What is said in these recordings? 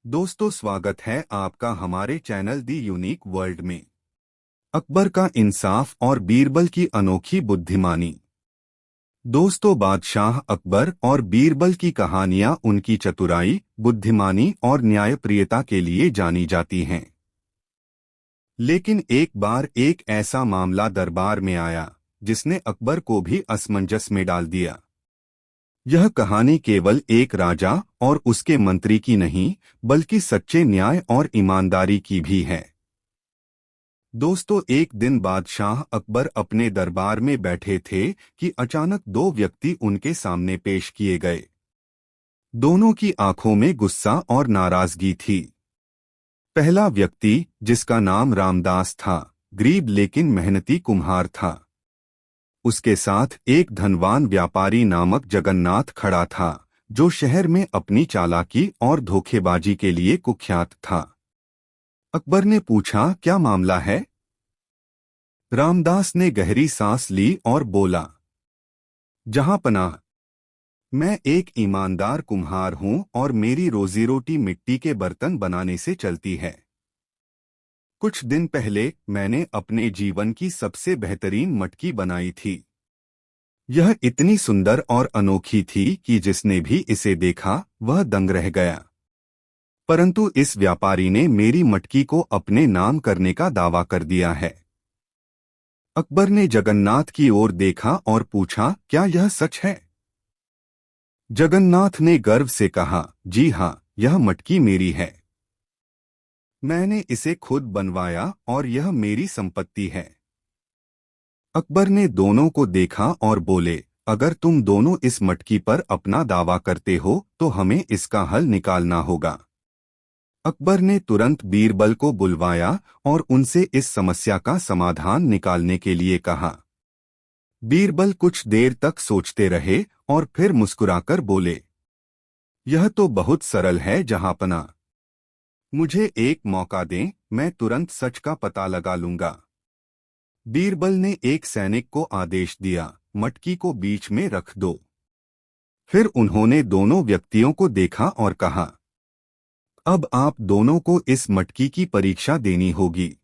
दोस्तों, स्वागत है आपका हमारे चैनल दी यूनिक वर्ल्ड में। अकबर का इंसाफ और बीरबल की अनोखी बुद्धिमानी। दोस्तों, बादशाह अकबर और बीरबल की कहानियां उनकी चतुराई, बुद्धिमानी और न्यायप्रियता के लिए जानी जाती हैं। लेकिन एक बार एक ऐसा मामला दरबार में आया जिसने अकबर को भी असमंजस में डाल दिया। यह कहानी केवल एक राजा और उसके मंत्री की नहीं, बल्कि सच्चे न्याय और ईमानदारी की भी है। दोस्तों, एक दिन बादशाह अकबर अपने दरबार में बैठे थे कि अचानक दो व्यक्ति उनके सामने पेश किए गए। दोनों की आंखों में गुस्सा और नाराजगी थी। पहला व्यक्ति, जिसका नाम रामदास था, गरीब लेकिन मेहनती कुम्हार था। उसके साथ एक धनवान व्यापारी नामक जगन्नाथ खड़ा था, जो शहर में अपनी चालाकी और धोखेबाजी के लिए कुख्यात था। अकबर ने पूछा, क्या मामला है? रामदास ने गहरी सांस ली और बोला, जहांपनाह, मैं एक ईमानदार कुम्हार हूं और मेरी रोजी रोटी मिट्टी के बर्तन बनाने से चलती है। कुछ दिन पहले मैंने अपने जीवन की सबसे बेहतरीन मटकी बनाई थी। यह इतनी सुंदर और अनोखी थी कि जिसने भी इसे देखा वह दंग रह गया। परंतु इस व्यापारी ने मेरी मटकी को अपने नाम करने का दावा कर दिया है। अकबर ने जगन्नाथ की ओर देखा और पूछा, क्या यह सच है? जगन्नाथ ने गर्व से कहा, जी हाँ, यह मटकी मेरी है। मैंने इसे खुद बनवाया और यह मेरी संपत्ति है। अकबर ने दोनों को देखा और बोले, अगर तुम दोनों इस मटकी पर अपना दावा करते हो तो हमें इसका हल निकालना होगा। अकबर ने तुरंत बीरबल को बुलवाया और उनसे इस समस्या का समाधान निकालने के लिए कहा। बीरबल कुछ देर तक सोचते रहे और फिर मुस्कुराकर बोले, यह तो बहुत सरल है जहांपना। मुझे एक मौका दें, मैं तुरंत सच का पता लगा लूंगा। बीरबल ने एक सैनिक को आदेश दिया, मटकी को बीच में रख दो। फिर उन्होंने दोनों व्यक्तियों को देखा और कहा, अब आप दोनों को इस मटकी की परीक्षा देनी होगी।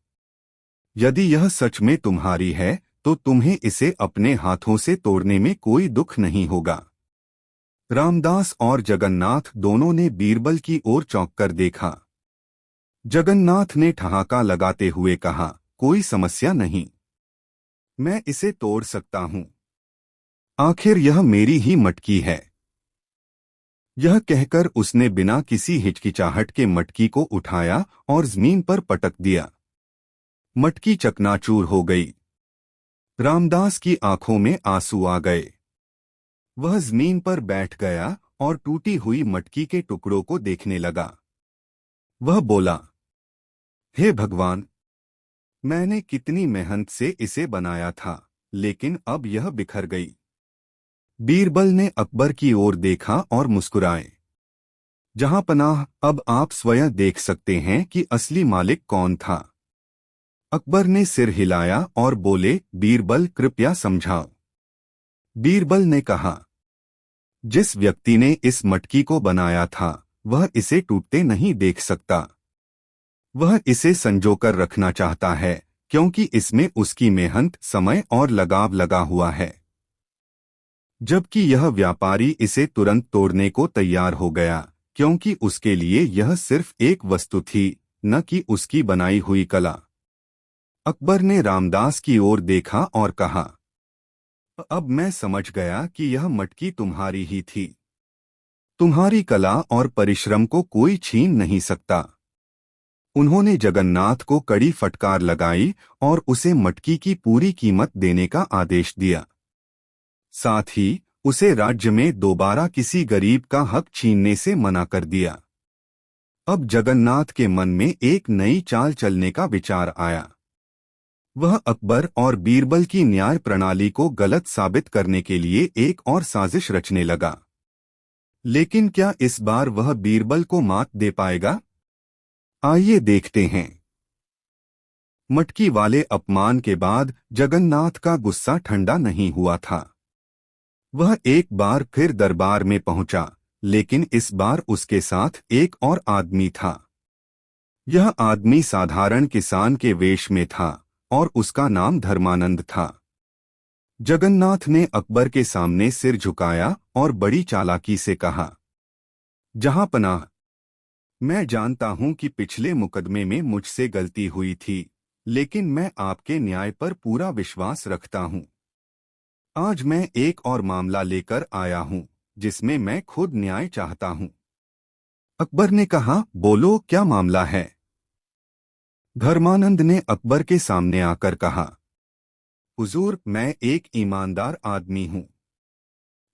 यदि यह सच में तुम्हारी है तो तुम्हें इसे अपने हाथों से तोड़ने में कोई दुख नहीं होगा। रामदास और जगन्नाथ दोनों ने बीरबल की ओर चौंक कर देखा। जगन्नाथ ने ठहाका लगाते हुए कहा, कोई समस्या नहीं, मैं इसे तोड़ सकता हूं। आखिर यह मेरी ही मटकी है। यह कहकर उसने बिना किसी हिचकिचाहट के मटकी को उठाया और जमीन पर पटक दिया। मटकी चकनाचूर हो गई। रामदास की आंखों में आंसू आ गए। वह जमीन पर बैठ गया और टूटी हुई मटकी के टुकड़ों को देखने लगा। वह बोला, हे भगवान, मैंने कितनी मेहनत से इसे बनाया था, लेकिन अब यह बिखर गई। बीरबल ने अकबर की ओर देखा और मुस्कुराए। जहांपनाह, अब आप स्वयं देख सकते हैं कि असली मालिक कौन था। अकबर ने सिर हिलाया और बोले, बीरबल, कृपया समझाओ। बीरबल ने कहा, जिस व्यक्ति ने इस मटकी को बनाया था वह इसे टूटते नहीं देख सकता। वह इसे संजोकर रखना चाहता है क्योंकि इसमें उसकी मेहनत, समय और लगाव लगा हुआ है। जबकि यह व्यापारी इसे तुरंत तोड़ने को तैयार हो गया क्योंकि उसके लिए यह सिर्फ एक वस्तु थी, न कि उसकी बनाई हुई कला। अकबर ने रामदास की ओर देखा और कहा, अब मैं समझ गया कि यह मटकी तुम्हारी ही थी। तुम्हारी कला और परिश्रम को कोई छीन नहीं सकता। उन्होंने जगन्नाथ को कड़ी फटकार लगाई और उसे मटकी की पूरी कीमत देने का आदेश दिया। साथ ही उसे राज्य में दोबारा किसी गरीब का हक छीनने से मना कर दिया। अब जगन्नाथ के मन में एक नई चाल चलने का विचार आया। वह अकबर और बीरबल की न्याय प्रणाली को गलत साबित करने के लिए एक और साजिश रचने लगा। लेकिन क्या इस बार वह बीरबल को मात दे पाएगा? आइए देखते हैं। मटकी वाले अपमान के बाद जगन्नाथ का गुस्सा ठंडा नहीं हुआ था। वह एक बार फिर दरबार में पहुंचा, लेकिन इस बार उसके साथ एक और आदमी था। यह आदमी साधारण किसान के वेश में था और उसका नाम धर्मानंद था। जगन्नाथ ने अकबर के सामने सिर झुकाया और बड़ी चालाकी से कहा, जहांपनाह, मैं जानता हूं कि पिछले मुकदमे में मुझसे गलती हुई थी, लेकिन मैं आपके न्याय पर पूरा विश्वास रखता हूं। आज मैं एक और मामला लेकर आया हूं, जिसमें मैं खुद न्याय चाहता हूं। अकबर ने कहा, बोलो क्या मामला है? धर्मानंद ने अकबर के सामने आकर कहा, हुजूर, मैं एक ईमानदार आदमी हूं।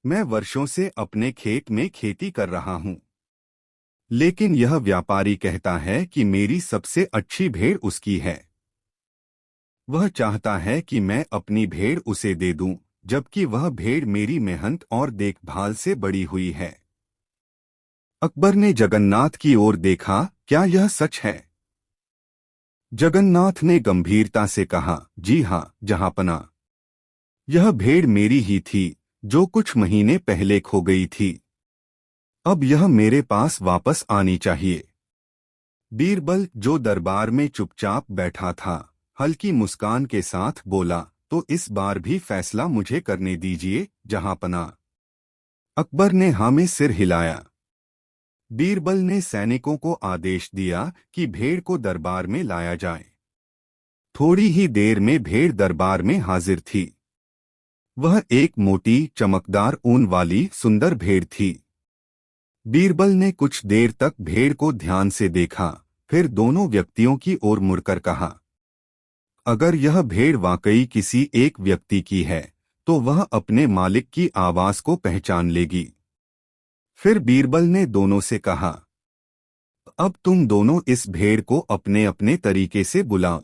मैं वर्षों से अपने खेत में खेती कर रहा हूं, लेकिन यह व्यापारी कहता है कि मेरी सबसे अच्छी भेड़ उसकी है। वह चाहता है कि मैं अपनी भेड़ उसे दे दूं, जबकि वह भेड़ मेरी मेहनत और देखभाल से बड़ी हुई है। अकबर ने जगन्नाथ की ओर देखा, क्या यह सच है? जगन्नाथ ने गंभीरता से कहा, जी हाँ जहांपनाह, यह भेड़ मेरी ही थी, जो कुछ महीने पहले खो गई थी। अब यह मेरे पास वापस आनी चाहिए। बीरबल, जो दरबार में चुपचाप बैठा था, हल्की मुस्कान के साथ बोला, तो इस बार भी फैसला मुझे करने दीजिए जहांपनाह। अकबर ने हाँ में सिर हिलाया। बीरबल ने सैनिकों को आदेश दिया कि भेड़ को दरबार में लाया जाए। थोड़ी ही देर में भेड़ दरबार में हाजिर थी। वह एक मोटी, चमकदार ऊन वाली सुंदर भेड़ थी। बीरबल ने कुछ देर तक भेड़ को ध्यान से देखा, फिर दोनों व्यक्तियों की ओर मुड़कर कहा, अगर यह भेड़ वाकई किसी एक व्यक्ति की है, तो वह अपने मालिक की आवाज को पहचान लेगी। फिर बीरबल ने दोनों से कहा, अब तुम दोनों इस भेड़ को अपने अपने तरीके से बुलाओ।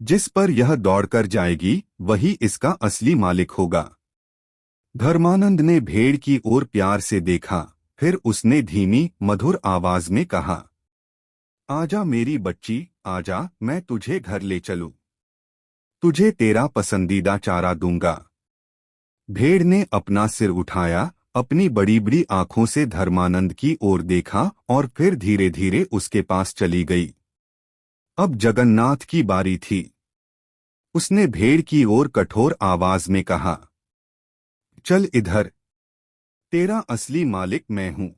जिस पर यह दौड़कर जाएगी, वही इसका असली मालिक होगा। धर्मानंद ने भेड़ की ओर प्यार से देखा, फिर उसने धीमी, मधुर आवाज में कहा, आजा मेरी बच्ची, आजा, मैं तुझे घर ले चलूं। तुझे तेरा पसंदीदा चारा दूंगा। भेड़ ने अपना सिर उठाया, अपनी बड़ी बड़ी आंखों से धर्मानंद की ओर देखा और फिर धीरे धीरे उसके पास चली गई। अब जगन्नाथ की बारी थी। उसने भेड़ की ओर कठोर आवाज में कहा, चल इधर, तेरा असली मालिक मैं हूं।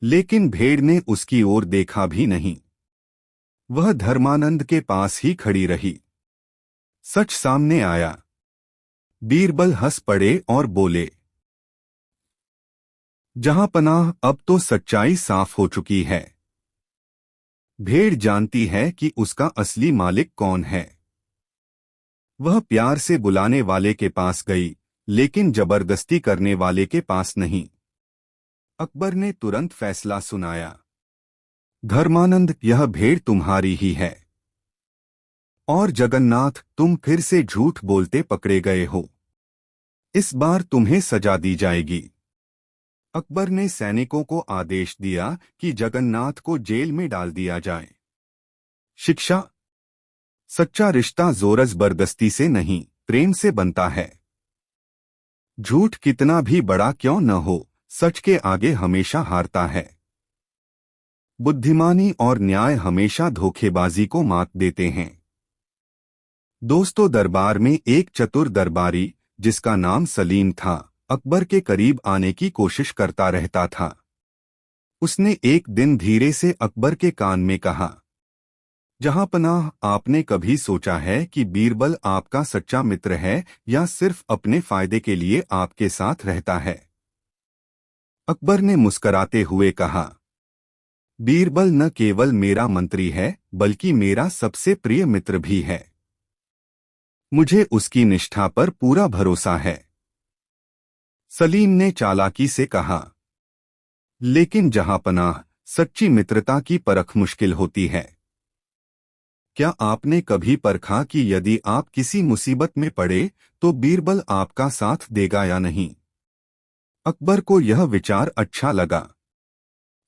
लेकिन भेड़ ने उसकी ओर देखा भी नहीं। वह धर्मानंद के पास ही खड़ी रही। सच सामने आया। बीरबल हंस पड़े और बोले, जहांपनाह, अब तो सच्चाई साफ हो चुकी है। भेड़ जानती है कि उसका असली मालिक कौन है। वह प्यार से बुलाने वाले के पास गई, लेकिन जबरदस्ती करने वाले के पास नहीं। अकबर ने तुरंत फैसला सुनाया, धर्मानंद, यह भेड़ तुम्हारी ही है। और जगन्नाथ, तुम फिर से झूठ बोलते पकड़े गए हो। इस बार तुम्हें सजा दी जाएगी। अकबर ने सैनिकों को आदेश दिया कि जगन्नाथ को जेल में डाल दिया जाए। शिक्षा, सच्चा रिश्ता जोर जबरदस्ती से नहीं, प्रेम से बनता है। झूठ कितना भी बड़ा क्यों न हो, सच के आगे हमेशा हारता है। बुद्धिमानी और न्याय हमेशा धोखेबाजी को मात देते हैं। दोस्तों, दरबार में एक चतुर दरबारी, जिसका नाम सलीम था, अकबर के करीब आने की कोशिश करता रहता था। उसने एक दिन धीरे से अकबर के कान में कहा, जहांपनाह, आपने कभी सोचा है कि बीरबल आपका सच्चा मित्र है या सिर्फ अपने फायदे के लिए आपके साथ रहता है? अकबर ने मुस्कराते हुए कहा, बीरबल न केवल मेरा मंत्री है, बल्कि मेरा सबसे प्रिय मित्र भी है। मुझे उसकी निष्ठा पर पूरा भरोसा है। सलीम ने चालाकी से कहा, लेकिन जहांपनाह, सच्ची मित्रता की परख मुश्किल होती है। क्या आपने कभी परखा कि यदि आप किसी मुसीबत में पड़े तो बीरबल आपका साथ देगा या नहीं? अकबर को यह विचार अच्छा लगा।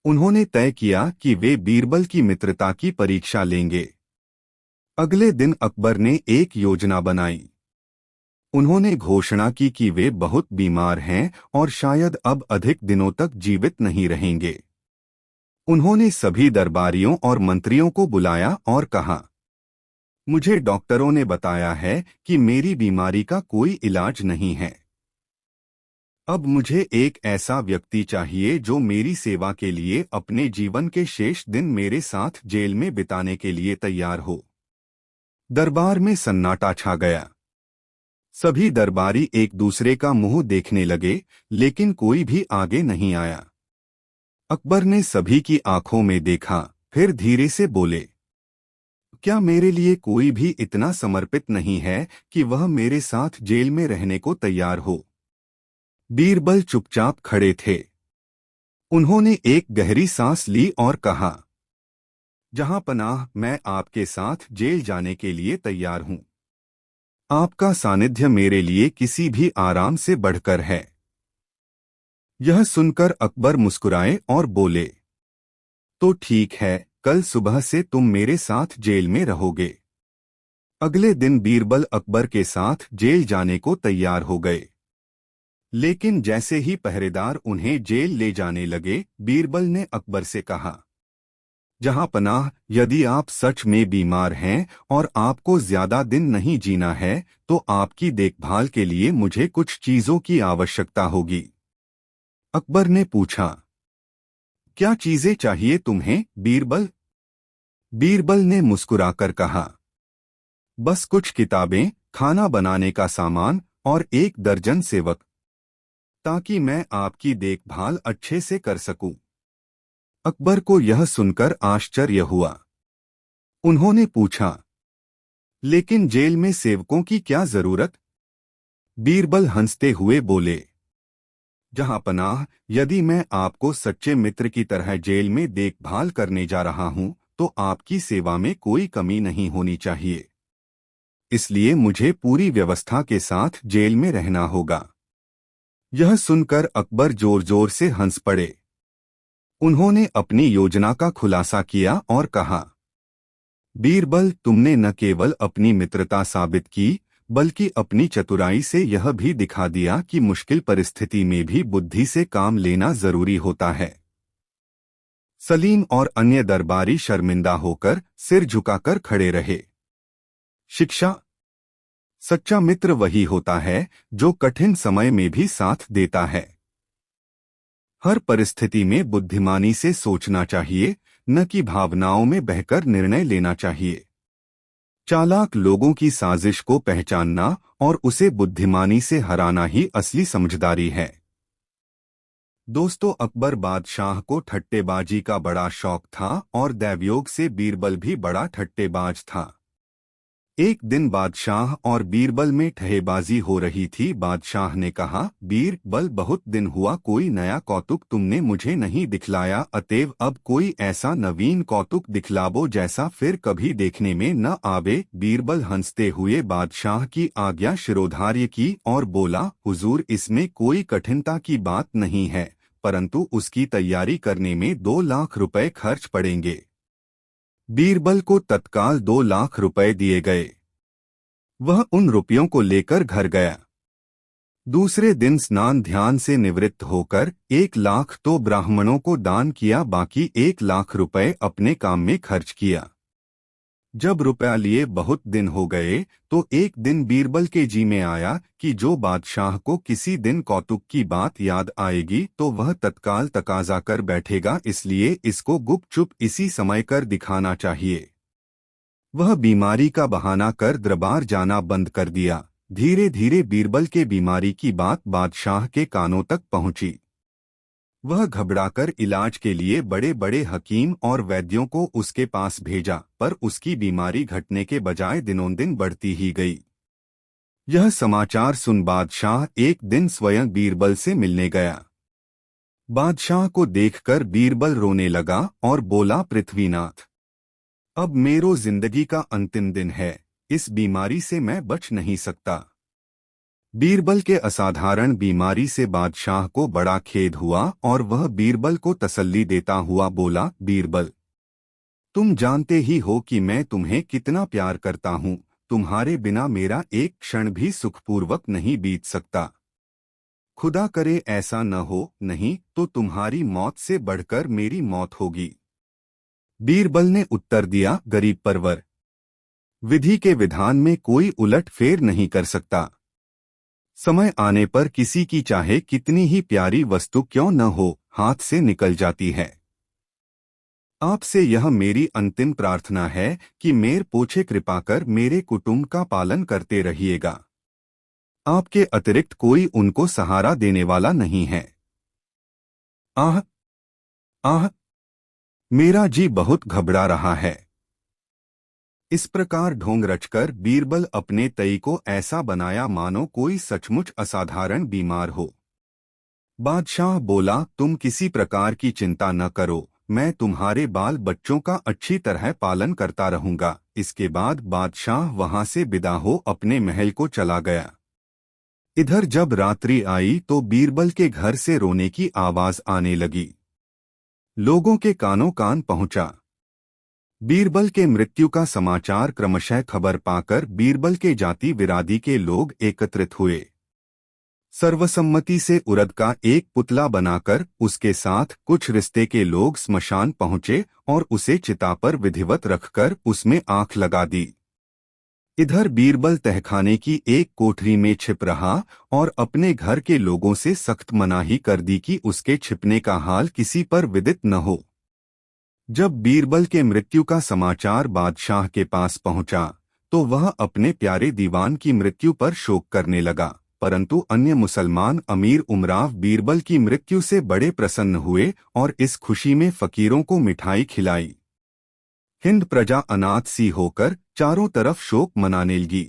उन्होंने तय किया कि वे बीरबल की मित्रता की परीक्षा लेंगे। अगले दिन अकबर ने एक योजना बनाई। उन्होंने घोषणा की कि वे बहुत बीमार हैं और शायद अब अधिक दिनों तक जीवित नहीं रहेंगे। उन्होंने सभी दरबारियों और मंत्रियों को बुलाया और कहा, मुझे डॉक्टरों ने बताया है कि मेरी बीमारी का कोई इलाज नहीं है। अब मुझे एक ऐसा व्यक्ति चाहिए जो मेरी सेवा के लिए अपने जीवन के शेष दिन मेरे साथ जेल में बिताने के लिए तैयार हो। दरबार में सन्नाटा छा गया। सभी दरबारी एक दूसरे का मुंह देखने लगे, लेकिन कोई भी आगे नहीं आया। अकबर ने सभी की आंखों में देखा, फिर धीरे से बोले, क्या मेरे लिए कोई भी इतना समर्पित नहीं है कि वह मेरे साथ जेल में रहने को तैयार हो? बीरबल चुपचाप खड़े थे। उन्होंने एक गहरी सांस ली और कहा, जहां पनाह, मैं आपके साथ जेल जाने के लिए तैयार हूं। आपका सानिध्य मेरे लिए किसी भी आराम से बढ़कर है। यह सुनकर अकबर मुस्कुराए और बोले, तो ठीक है, कल सुबह से तुम मेरे साथ जेल में रहोगे। अगले दिन बीरबल अकबर के साथ जेल जाने को तैयार हो गए। लेकिन जैसे ही पहरेदार उन्हें जेल ले जाने लगे, बीरबल ने अकबर से कहा, जहां पनाह, यदि आप सच में बीमार हैं और आपको ज्यादा दिन नहीं जीना है, तो आपकी देखभाल के लिए मुझे कुछ चीजों की आवश्यकता होगी। अकबर ने पूछा, क्या चीजें चाहिए तुम्हें, बीरबल? बीरबल ने मुस्कुराकर कहा, बस कुछ किताबें, खाना बनाने का सामान और 1 दर्जन सेवक, ताकि मैं आपकी देखभाल अच्छे से कर सकूं। अकबर को यह सुनकर आश्चर्य हुआ। उन्होंने पूछा, लेकिन जेल में सेवकों की क्या जरूरत? बीरबल हंसते हुए बोले, जहां पनाह, यदि मैं आपको सच्चे मित्र की तरह जेल में देखभाल करने जा रहा हूं, तो आपकी सेवा में कोई कमी नहीं होनी चाहिए। इसलिए मुझे पूरी व्यवस्था के साथ जेल में रहना होगा। यह सुनकर अकबर जोर जोर से हंस पड़े। उन्होंने अपनी योजना का खुलासा किया और कहा, बीरबल, तुमने न केवल अपनी मित्रता साबित की, बल्कि अपनी चतुराई से यह भी दिखा दिया कि मुश्किल परिस्थिति में भी बुद्धि से काम लेना जरूरी होता है। सलीम और अन्य दरबारी शर्मिंदा होकर सिर झुकाकर खड़े रहे। शिक्षा: सच्चा मित्र वही होता है जो कठिन समय में भी साथ देता है। हर परिस्थिति में बुद्धिमानी से सोचना चाहिए, न कि भावनाओं में बहकर निर्णय लेना चाहिए। चालाक लोगों की साजिश को पहचानना और उसे बुद्धिमानी से हराना ही असली समझदारी है। दोस्तों, अकबर बादशाह को ठट्टेबाजी का बड़ा शौक था और दैवयोग से बीरबल भी बड़ा ठट्टेबाज था। एक दिन बादशाह और बीरबल में ठहेबाजी हो रही थी। बादशाह ने कहा, बीरबल, बहुत दिन हुआ कोई नया कौतुक तुमने मुझे नहीं दिखलाया, अतएव अब कोई ऐसा नवीन कौतुक दिखलावो जैसा फिर कभी देखने में न आवे। बीरबल हंसते हुए बादशाह की आज्ञा शिरोधार्य की और बोला, हुजूर, इसमें कोई कठिनता की बात नहीं है, परंतु उसकी तैयारी करने में 2 लाख रुपए खर्च पड़ेंगे। बीरबल को तत्काल 2 लाख रुपए दिए गए। वह उन रुपयों को लेकर घर गया। दूसरे दिन स्नान ध्यान से निवृत्त होकर 1 लाख तो ब्राह्मणों को दान किया, बाकी 1 लाख रुपए अपने काम में खर्च किया। जब रुपया लिए बहुत दिन हो गए, तो एक दिन बीरबल के जी में आया कि जो बादशाह को किसी दिन कौतुक की बात याद आएगी तो वह तत्काल तकाजा कर बैठेगा, इसलिए इसको गुपचुप इसी समय कर दिखाना चाहिए। वह बीमारी का बहाना कर दरबार जाना बंद कर दिया। धीरे धीरे बीरबल के बीमारी की बात बादशाह के कानों तक पहुंची। वह घबराकर इलाज के लिए बड़े बड़े हकीम और वैद्यों को उसके पास भेजा, पर उसकी बीमारी घटने के बजाय दिनों दिन बढ़ती ही गई। यह समाचार सुन बादशाह एक दिन स्वयं बीरबल से मिलने गया। बादशाह को देखकर बीरबल रोने लगा और बोला, पृथ्वीनाथ, अब मेरो जिंदगी का अंतिम दिन है, इस बीमारी से मैं बच नहीं सकता। बीरबल के असाधारण बीमारी से बादशाह को बड़ा खेद हुआ और वह बीरबल को तसल्ली देता हुआ बोला, बीरबल, तुम जानते ही हो कि मैं तुम्हें कितना प्यार करता हूँ, तुम्हारे बिना मेरा एक क्षण भी सुखपूर्वक नहीं बीत सकता। खुदा करे ऐसा न हो, नहीं तो तुम्हारी मौत से बढ़कर मेरी मौत होगी। बीरबल ने उत्तर दिया, गरीब परवर, विधि के विधान में कोई उलट फेर नहीं कर सकता। समय आने पर किसी की चाहे कितनी ही प्यारी वस्तु क्यों न हो, हाथ से निकल जाती है। आपसे यह मेरी अंतिम प्रार्थना है कि मेर पोछे कृपा कर मेरे कुटुंब का पालन करते रहिएगा। आपके अतिरिक्त कोई उनको सहारा देने वाला नहीं है। आह आह, मेरा जी बहुत घबरा रहा है। इस प्रकार ढोंग रचकर बीरबल अपने तई को ऐसा बनाया मानो कोई सचमुच असाधारण बीमार हो। बादशाह बोला, तुम किसी प्रकार की चिंता न करो, मैं तुम्हारे बाल बच्चों का अच्छी तरह पालन करता रहूंगा। इसके बाद बादशाह वहां से विदा हो अपने महल को चला गया। इधर जब रात्रि आई तो बीरबल के घर से रोने की आवाज आने लगी। लोगों के कानों कान पहुंचा। बीरबल के मृत्यु का समाचार क्रमशः खबर पाकर बीरबल के जाति विरादी के लोग एकत्रित हुए। सर्वसम्मति से उरद का एक पुतला बनाकर उसके साथ कुछ रिश्ते के लोग स्मशान पहुंचे और उसे चिता पर विधिवत रखकर उसमें आंख लगा दी। इधर बीरबल तहखाने की एक कोठरी में छिप रहा और अपने घर के लोगों से सख्त मनाही कर दी कि उसके छिपने का हाल किसी पर विदित न हो। जब बीरबल के मृत्यु का समाचार बादशाह के पास पहुंचा तो वह अपने प्यारे दीवान की मृत्यु पर शोक करने लगा, परंतु अन्य मुसलमान अमीर उमराव बीरबल की मृत्यु से बड़े प्रसन्न हुए और इस खुशी में फकीरों को मिठाई खिलाई। हिंद प्रजा अनाथ सी होकर चारों तरफ शोक मनाने लगी।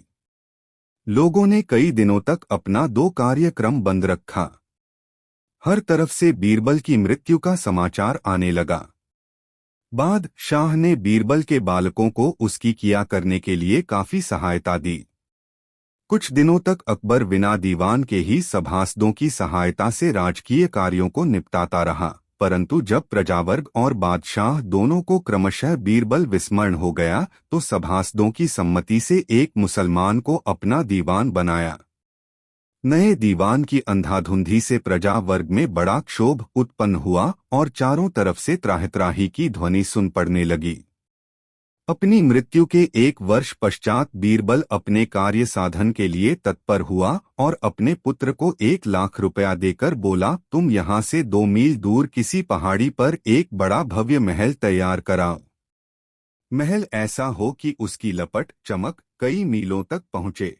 लोगों ने कई दिनों तक अपना दो कार्यक्रम बंद रखा। हर तरफ से बीरबल की मृत्यु का समाचार आने लगा। बादशाह ने बीरबल के बालकों को उसकी किया करने के लिए काफी सहायता दी। कुछ दिनों तक अकबर बिना दीवान के ही सभासदों की सहायता से राजकीय कार्यों को निपटाता रहा, परंतु जब प्रजावर्ग और बादशाह दोनों को क्रमशः बीरबल विस्मरण हो गया तो सभासदों की सम्मति से एक मुसलमान को अपना दीवान बनाया। नए दीवान की अंधाधुंधी से प्रजा वर्ग में बड़ा क्षोभ उत्पन्न हुआ और चारों तरफ से त्राहि की ध्वनि सुन पड़ने लगी। अपनी मृत्यु के एक वर्ष पश्चात बीरबल अपने कार्य साधन के लिए तत्पर हुआ और अपने पुत्र को 1,00,000 रुपया देकर बोला, तुम यहाँ से 2 मील दूर किसी पहाड़ी पर एक बड़ा भव्य महल तैयार कराओ। महल ऐसा हो कि उसकी लपट चमक कई मीलों तक पहुँचे।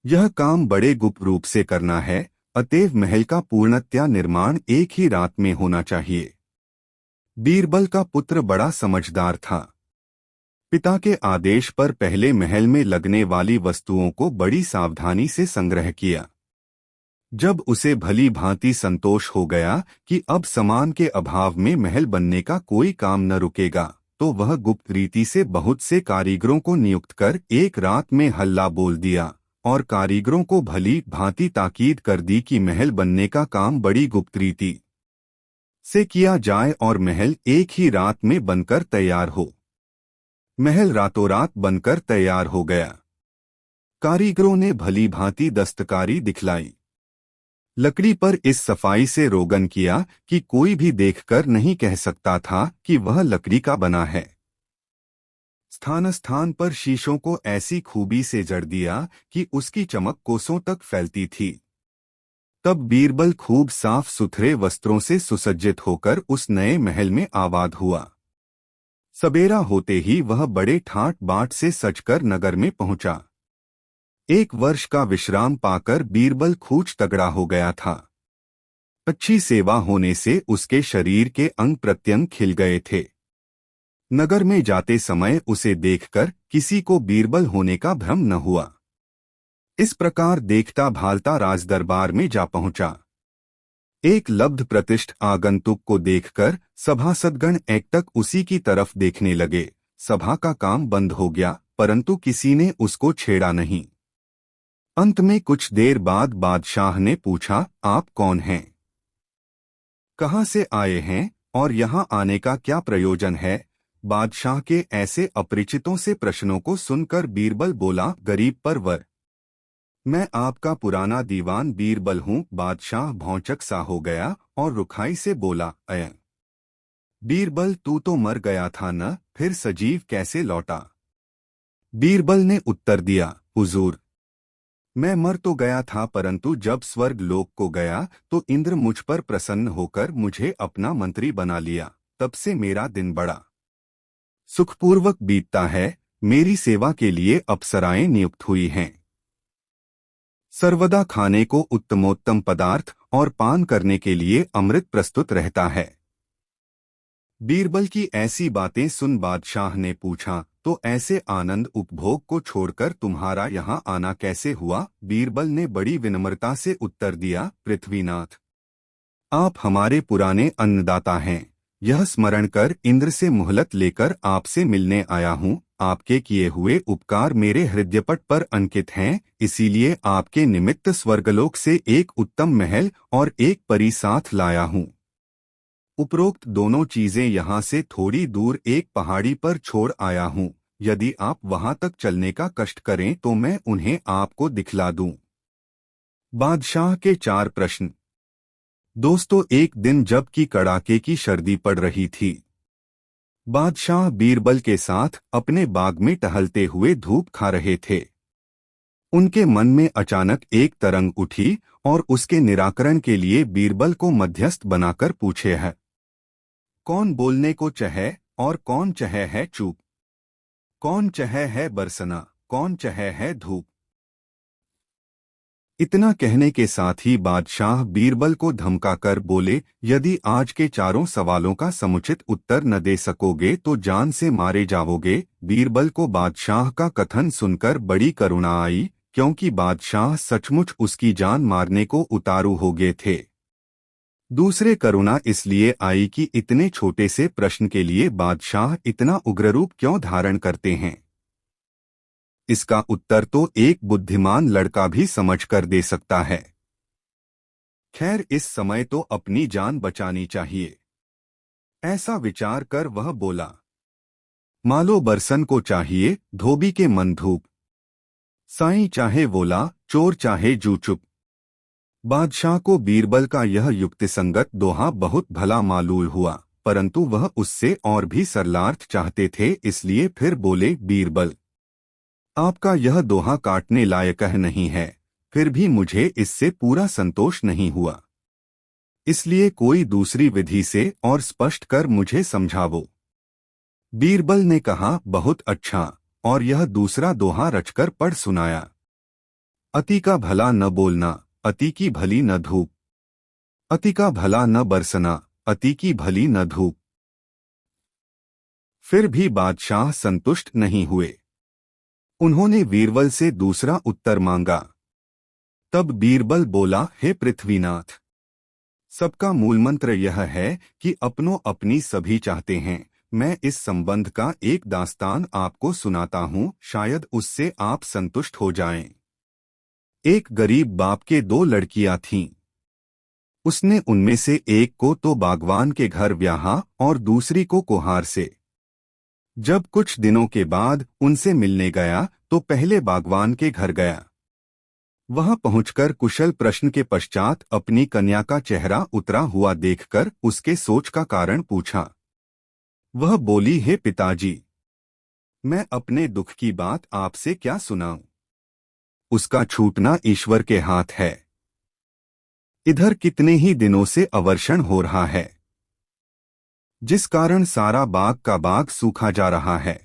यह काम बड़े गुप्त रूप से करना है, अतएव महल का पूर्णतया निर्माण एक ही रात में होना चाहिए। बीरबल का पुत्र बड़ा समझदार था। पिता के आदेश पर पहले महल में लगने वाली वस्तुओं को बड़ी सावधानी से संग्रह किया। जब उसे भली भांति संतोष हो गया कि अब सामान के अभाव में महल बनने का कोई काम न रुकेगा, तो वह गुप्त रीति से बहुत से कारीगरों को नियुक्त कर एक रात में हल्ला बोल दिया और कारीगरों को भली भांति ताकीद कर दी कि महल बनने का काम बड़ी गुप्त रीति से किया जाए और महल एक ही रात में बनकर तैयार हो। महल रातों रात बनकर तैयार हो गया। कारीगरों ने भली भांति दस्तकारी दिखलाई। लकड़ी पर इस सफाई से रोगन किया कि कोई भी देखकर नहीं कह सकता था कि वह लकड़ी का बना है। स्थान स्थान पर शीशों को ऐसी खूबी से जड़ दिया कि उसकी चमक कोसों तक फैलती थी। तब बीरबल खूब साफ सुथरे वस्त्रों से सुसज्जित होकर उस नए महल में आबाद हुआ। सबेरा होते ही वह बड़े ठाट बाट से सजकर नगर में पहुंचा। 1 वर्ष का विश्राम पाकर बीरबल खूब तगड़ा हो गया था। अच्छी सेवा होने से उसके शरीर के अंग प्रत्यंग खिल गए थे। नगर में जाते समय उसे देखकर किसी को बीरबल होने का भ्रम न हुआ। इस प्रकार देखता भालता राजदरबार में जा पहुंचा। एक लब्ध प्रतिष्ठ आगंतुक को देखकर सभासदगण एकटक उसी की तरफ देखने लगे। सभा का काम बंद हो गया, परंतु किसी ने उसको छेड़ा नहीं। अंत में कुछ देर बाद बादशाह ने पूछा, आप कौन हैं? कहाँ से आए हैं और यहाँ आने का क्या प्रयोजन है? बादशाह के ऐसे अपरिचितों से प्रश्नों को सुनकर बीरबल बोला, गरीब परवर, मैं आपका पुराना दीवान बीरबल हूँ। बादशाह भौंचक सा हो गया और रुखाई से बोला, अय बीरबल, तू तो मर गया था न, फिर सजीव कैसे लौटा? बीरबल ने उत्तर दिया, हुजूर, मैं मर तो गया था, परंतु जब स्वर्ग लोक को गया तो इंद्र मुझ पर प्रसन्न होकर मुझे अपना मंत्री बना लिया। तब से मेरा दिन बड़ा सुखपूर्वक बीतता है। मेरी सेवा के लिए अप्सराएं नियुक्त हुई हैं। सर्वदा खाने को उत्तमोत्तम पदार्थ और पान करने के लिए अमृत प्रस्तुत रहता है। बीरबल की ऐसी बातें सुन बादशाह ने पूछा, तो ऐसे आनंद उपभोग को छोड़कर तुम्हारा यहाँ आना कैसे हुआ? बीरबल ने बड़ी विनम्रता से उत्तर दिया, पृथ्वीनाथ, आप हमारे पुराने अन्नदाता हैं। यह स्मरण कर इंद्र से मोहलत लेकर आपसे मिलने आया हूँ। आपके किए हुए उपकार मेरे हृदयपट पर अंकित हैं, इसीलिए आपके निमित्त स्वर्गलोक से एक उत्तम महल और एक परी साथ लाया हूँ। उपरोक्त दोनों चीजें यहाँ से थोड़ी दूर एक पहाड़ी पर छोड़ आया हूँ। यदि आप वहां तक चलने का कष्ट करें तो मैं उन्हें आपको दिखला दूं। बादशाह के 4 प्रश्न। दोस्तों, एक दिन जबकि कड़ाके की सर्दी पड़ रही थी, बादशाह बीरबल के साथ अपने बाग में टहलते हुए धूप खा रहे थे। उनके मन में अचानक एक तरंग उठी और उसके निराकरण के लिए बीरबल को मध्यस्थ बनाकर पूछे है, कौन बोलने को चाहे और कौन चाहे है चुप? कौन चाहे है बरसना, कौन चाहे है धूप? इतना कहने के साथ ही बादशाह बीरबल को धमकाकर बोले, यदि आज के चारों सवालों का समुचित उत्तर न दे सकोगे तो जान से मारे जाओगे। बीरबल को बादशाह का कथन सुनकर बड़ी करुणा आई, क्योंकि बादशाह सचमुच उसकी जान मारने को उतारू हो गए थे। दूसरे करुणा इसलिए आई कि इतने छोटे से प्रश्न के लिए बादशाह इतना उग्र रूप क्यों धारण करते हैं। इसका उत्तर तो एक बुद्धिमान लड़का भी समझकर दे सकता है। खैर, इस समय तो अपनी जान बचानी चाहिए। ऐसा विचार कर वह बोला, मालो बरसन को चाहिए धोबी के मन धूप, साईं चाहे बोला चोर चाहे जू चुप। बादशाह को बीरबल का यह युक्तिसंगत दोहा बहुत भला मालूम हुआ, परंतु वह उससे और भी सरलार्थ चाहते थे, इसलिए फिर बोले, बीरबल, आपका यह दोहा काटने लायक नहीं है, फिर भी मुझे इससे पूरा संतोष नहीं हुआ। इसलिए कोई दूसरी विधि से और स्पष्ट कर मुझे समझावो। बीरबल ने कहा, बहुत अच्छा, और यह दूसरा दोहा रचकर पढ़ सुनाया। अति का भला न बोलना, अति की भली न धूप। अति का भला न बरसना, अति की भली न धूप। फिर भी बादशाह संतुष्ट नहीं हुए। उन्होंने बीरबल से दूसरा उत्तर मांगा। तब बीरबल बोला, हे पृथ्वीनाथ, सबका मूलमंत्र यह है कि अपनों अपनी सभी चाहते हैं। मैं इस संबंध का एक दास्तान आपको सुनाता हूँ, शायद उससे आप संतुष्ट हो जाएं। एक गरीब बाप के 2 लड़कियां थीं। उसने उनमें से एक को तो बागवान के घर ब्याहा और दूसरी को कुम्हार से। जब कुछ दिनों के बाद उनसे मिलने गया तो पहले बागवान के घर गया। वहां पहुंचकर कुशल प्रश्न के पश्चात अपनी कन्या का चेहरा उतरा हुआ देखकर उसके सोच का कारण पूछा। वह बोली, हे पिताजी, मैं अपने दुख की बात आपसे क्या सुनाऊं? उसका छूटना ईश्वर के हाथ है। इधर कितने ही दिनों से अवर्षण हो रहा है, जिस कारण सारा बाग का बाग सूखा जा रहा है।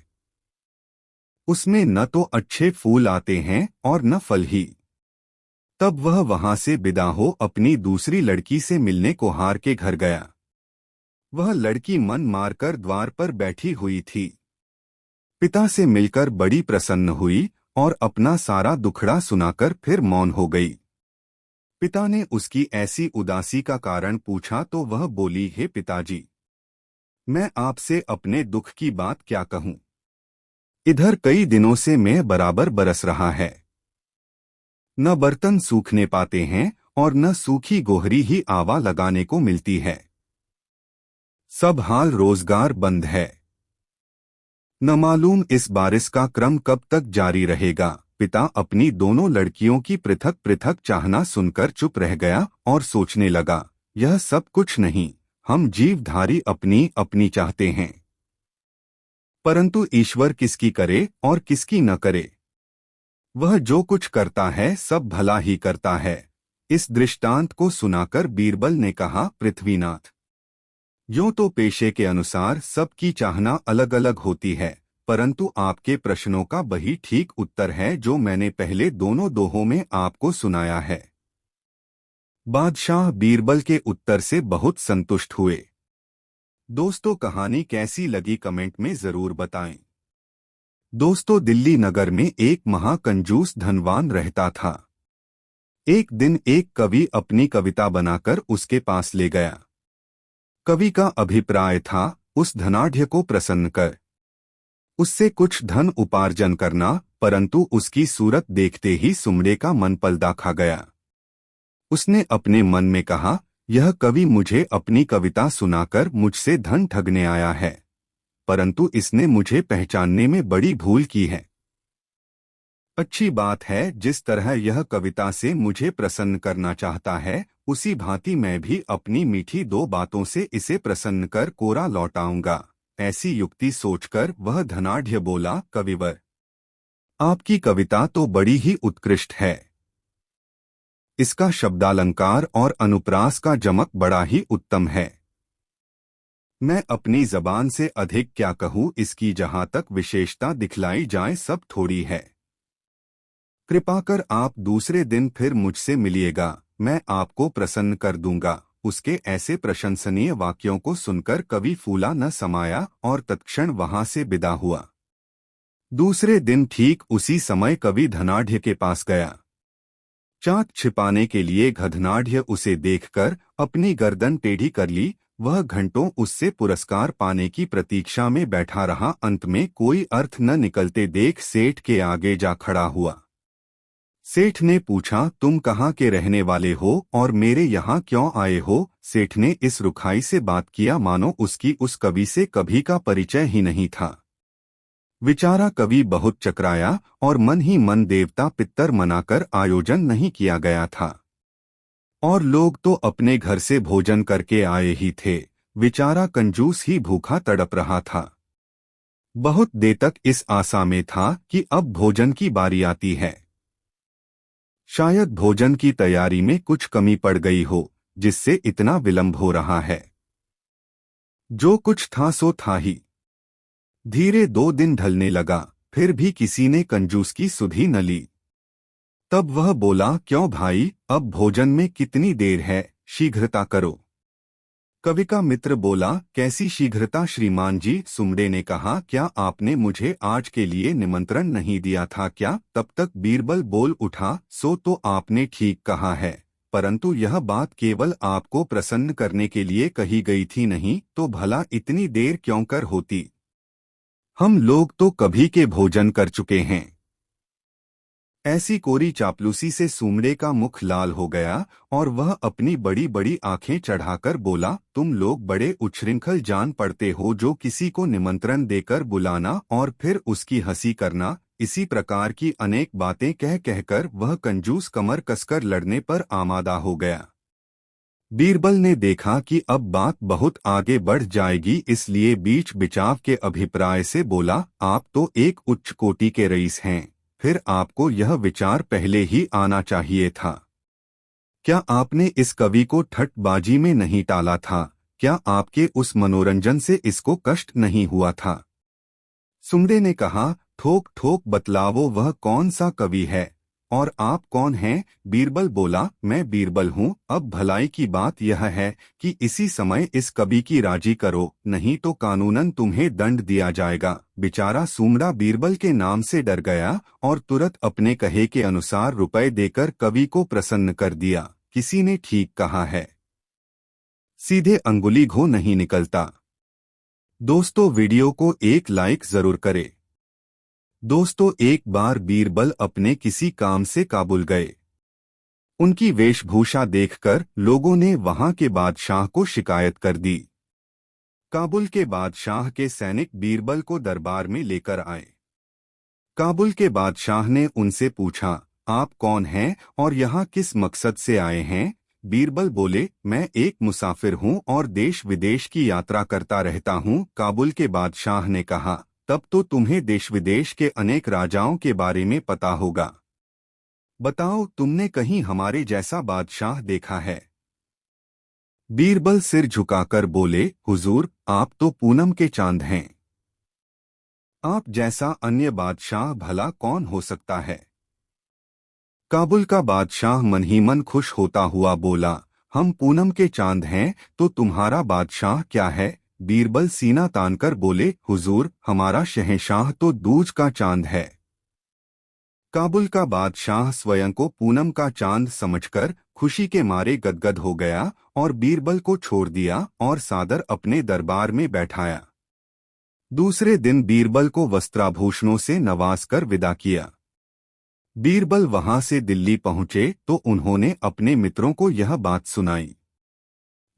उसमें न तो अच्छे फूल आते हैं और न फल ही। तब वह वहां से विदा हो अपनी दूसरी लड़की से मिलने कुम्हार के घर गया। वह लड़की मन मारकर द्वार पर बैठी हुई थी। पिता से मिलकर बड़ी प्रसन्न हुई और अपना सारा दुखड़ा सुनाकर फिर मौन हो गई। पिता ने उसकी ऐसी उदासी का कारण पूछा तो वह बोली, हे पिताजी, मैं आपसे अपने दुख की बात क्या कहूँ। इधर कई दिनों से मैं बराबर बरस रहा है। न बर्तन सूखने पाते हैं और न सूखी गोहरी ही आवा लगाने को मिलती है। सब हाल रोजगार बंद है। न मालूम इस बारिश का क्रम कब तक जारी रहेगा। पिता अपनी दोनों लड़कियों की पृथक पृथक चाहना सुनकर चुप रह गया और सोचने लगा, यह सब कुछ नहीं, हम जीवधारी अपनी अपनी चाहते हैं, परंतु ईश्वर किसकी करे और किसकी न करे। वह जो कुछ करता है सब भला ही करता है। इस दृष्टांत को सुनाकर बीरबल ने कहा, पृथ्वीनाथ, यूं तो पेशे के अनुसार सबकी चाहना अलग अलग होती है, परंतु आपके प्रश्नों का वही ठीक उत्तर है जो मैंने पहले दोनों दोहों में आपको सुनाया है। बादशाह बीरबल के उत्तर से बहुत संतुष्ट हुए। दोस्तों, कहानी कैसी लगी कमेंट में जरूर बताएं। दोस्तों, दिल्ली नगर में एक महाकंजूस धनवान रहता था। एक दिन एक कवि अपनी कविता बनाकर उसके पास ले गया। कवि का अभिप्राय था उस धनाढ्य को प्रसन्न कर उससे कुछ धन उपार्जन करना, परंतु उसकी सूरत देखते ही सुमड़े का मन पलदा खा गया। उसने अपने मन में कहा, यह कवि मुझे अपनी कविता सुनाकर मुझसे धन ठगने आया है, परंतु इसने मुझे पहचानने में बड़ी भूल की है। अच्छी बात है, जिस तरह यह कविता से मुझे प्रसन्न करना चाहता है, उसी भांति मैं भी अपनी मीठी दो बातों से इसे प्रसन्न कर कोरा लौटाऊंगा। ऐसी युक्ति सोचकर वह धनाढ्य बोला, कविवर, आपकी कविता तो बड़ी ही उत्कृष्ट है। इसका शब्दालंकार और अनुप्रास का जमक बड़ा ही उत्तम है। मैं अपनी जबान से अधिक क्या कहूँ, इसकी जहाँ तक विशेषता दिखलाई जाए सब थोड़ी है। कृपा कर आप दूसरे दिन फिर मुझसे मिलिएगा, मैं आपको प्रसन्न कर दूंगा। उसके ऐसे प्रशंसनीय वाक्यों को सुनकर कवि फूला न समाया और तत्क्षण वहां से विदा हुआ। दूसरे दिन ठीक उसी समय कवि धनाढ्य के पास गया। चाक छिपाने के लिए धनाढ्य उसे देखकर अपनी गर्दन टेढ़ी कर ली। वह घंटों उससे पुरस्कार पाने की प्रतीक्षा में बैठा रहा। अंत में कोई अर्थ न निकलते देख सेठ के आगे जा खड़ा हुआ। सेठ ने पूछा, तुम कहाँ के रहने वाले हो और मेरे यहाँ क्यों आए हो? सेठ ने इस रुखाई से बात किया मानो उसकी उस कवि से कभी का परिचय ही नहीं था। बेचारा कवि बहुत चकराया और मन ही मन देवता पितर मनाकर आयोजन नहीं किया गया था, और लोग तो अपने घर से भोजन करके आए ही थे। बेचारा कंजूस ही भूखा तड़प रहा था। बहुत देर तक इस आशा में था कि अब भोजन की बारी आती है। शायद भोजन की तैयारी में कुछ कमी पड़ गई हो, जिससे इतना विलंब हो रहा है। जो कुछ था सो था ही। धीरे 2 दिन ढलने लगा, फिर भी किसी ने कंजूस की सुधि न ली। तब वह बोला, क्यों भाई, अब भोजन में कितनी देर है, शीघ्रता करो। कवि का मित्र बोला, कैसी शीघ्रता श्रीमान जी? सुमड़े ने कहा, क्या आपने मुझे आज के लिए निमंत्रण नहीं दिया था क्या? तब तक बीरबल बोल उठा, सो तो आपने ठीक कहा है, परंतु यह बात केवल आपको प्रसन्न करने के लिए कही गई थी, नहीं तो भला इतनी देर क्यों कर होती? हम लोग तो कभी के भोजन कर चुके हैं। ऐसी कोरी चापलूसी से सुमड़े का मुख लाल हो गया और वह अपनी बड़ी बड़ी आंखें चढ़ाकर बोला, तुम लोग बड़े उच्छृंखल जान पड़ते हो, जो किसी को निमंत्रण देकर बुलाना और फिर उसकी हंसी करना। इसी प्रकार की अनेक बातें कह कहकर वह कंजूस कमर कसकर लड़ने पर आमादा हो गया। बीरबल ने देखा कि अब बात बहुत आगे बढ़ जाएगी, इसलिए बीच बिचाव के अभिप्राय से बोला, आप तो एक उच्च कोटि के रईस हैं, फिर आपको यह विचार पहले ही आना चाहिए था। क्या आपने इस कवि को ठट्टबाजी में नहीं टाला था? क्या आपके उस मनोरंजन से इसको कष्ट नहीं हुआ था? सुमड़े ने कहा, ठोक ठोक बतलावो, वह कौन सा कवि है और आप कौन हैं? बीरबल बोला, मैं बीरबल हूँ। अब भलाई की बात यह है कि इसी समय इस कवि की राजी करो, नहीं तो कानूनन तुम्हें दंड दिया जाएगा। बेचारा सुमड़ा बीरबल के नाम से डर गया और तुरंत अपने कहे के अनुसार रुपए देकर कवि को प्रसन्न कर दिया। किसी ने ठीक कहा है, सीधे अंगुली घो नहीं निकलता। दोस्तों, वीडियो को एक लाइक जरूर करें। दोस्तों, एक बार बीरबल अपने किसी काम से काबुल गए। उनकी वेशभूषा देखकर लोगों ने वहां के बादशाह को शिकायत कर दी। काबुल के बादशाह के सैनिक बीरबल को दरबार में लेकर आए। काबुल के बादशाह ने उनसे पूछा, आप कौन हैं और यहाँ किस मकसद से आए हैं? बीरबल बोले, मैं एक मुसाफिर हूँ और देश विदेश की यात्रा करता रहता हूँ। काबुल के बादशाह ने कहा, तब तो तुम्हें देश विदेश के अनेक राजाओं के बारे में पता होगा। बताओ, तुमने कहीं हमारे जैसा बादशाह देखा है? बीरबल सिर झुकाकर बोले, हुजूर, आप तो पूनम के चांद हैं। आप जैसा अन्य बादशाह भला कौन हो सकता है? काबुल का बादशाह मन ही मन खुश होता हुआ बोला, हम पूनम के चांद हैं तो तुम्हारा बादशाह क्या है? बीरबल सीना तानकर बोले, हुजूर, हमारा शहंशाह तो दूज का चांद है। काबुल का बादशाह स्वयं को पूनम का चांद समझकर खुशी के मारे गदगद हो गया और बीरबल को छोड़ दिया और सादर अपने दरबार में बैठाया। दूसरे दिन बीरबल को वस्त्राभूषणों से नवाजकर विदा किया। बीरबल वहां से दिल्ली पहुंचे तो उन्होंने अपने मित्रों को यह बात सुनाई।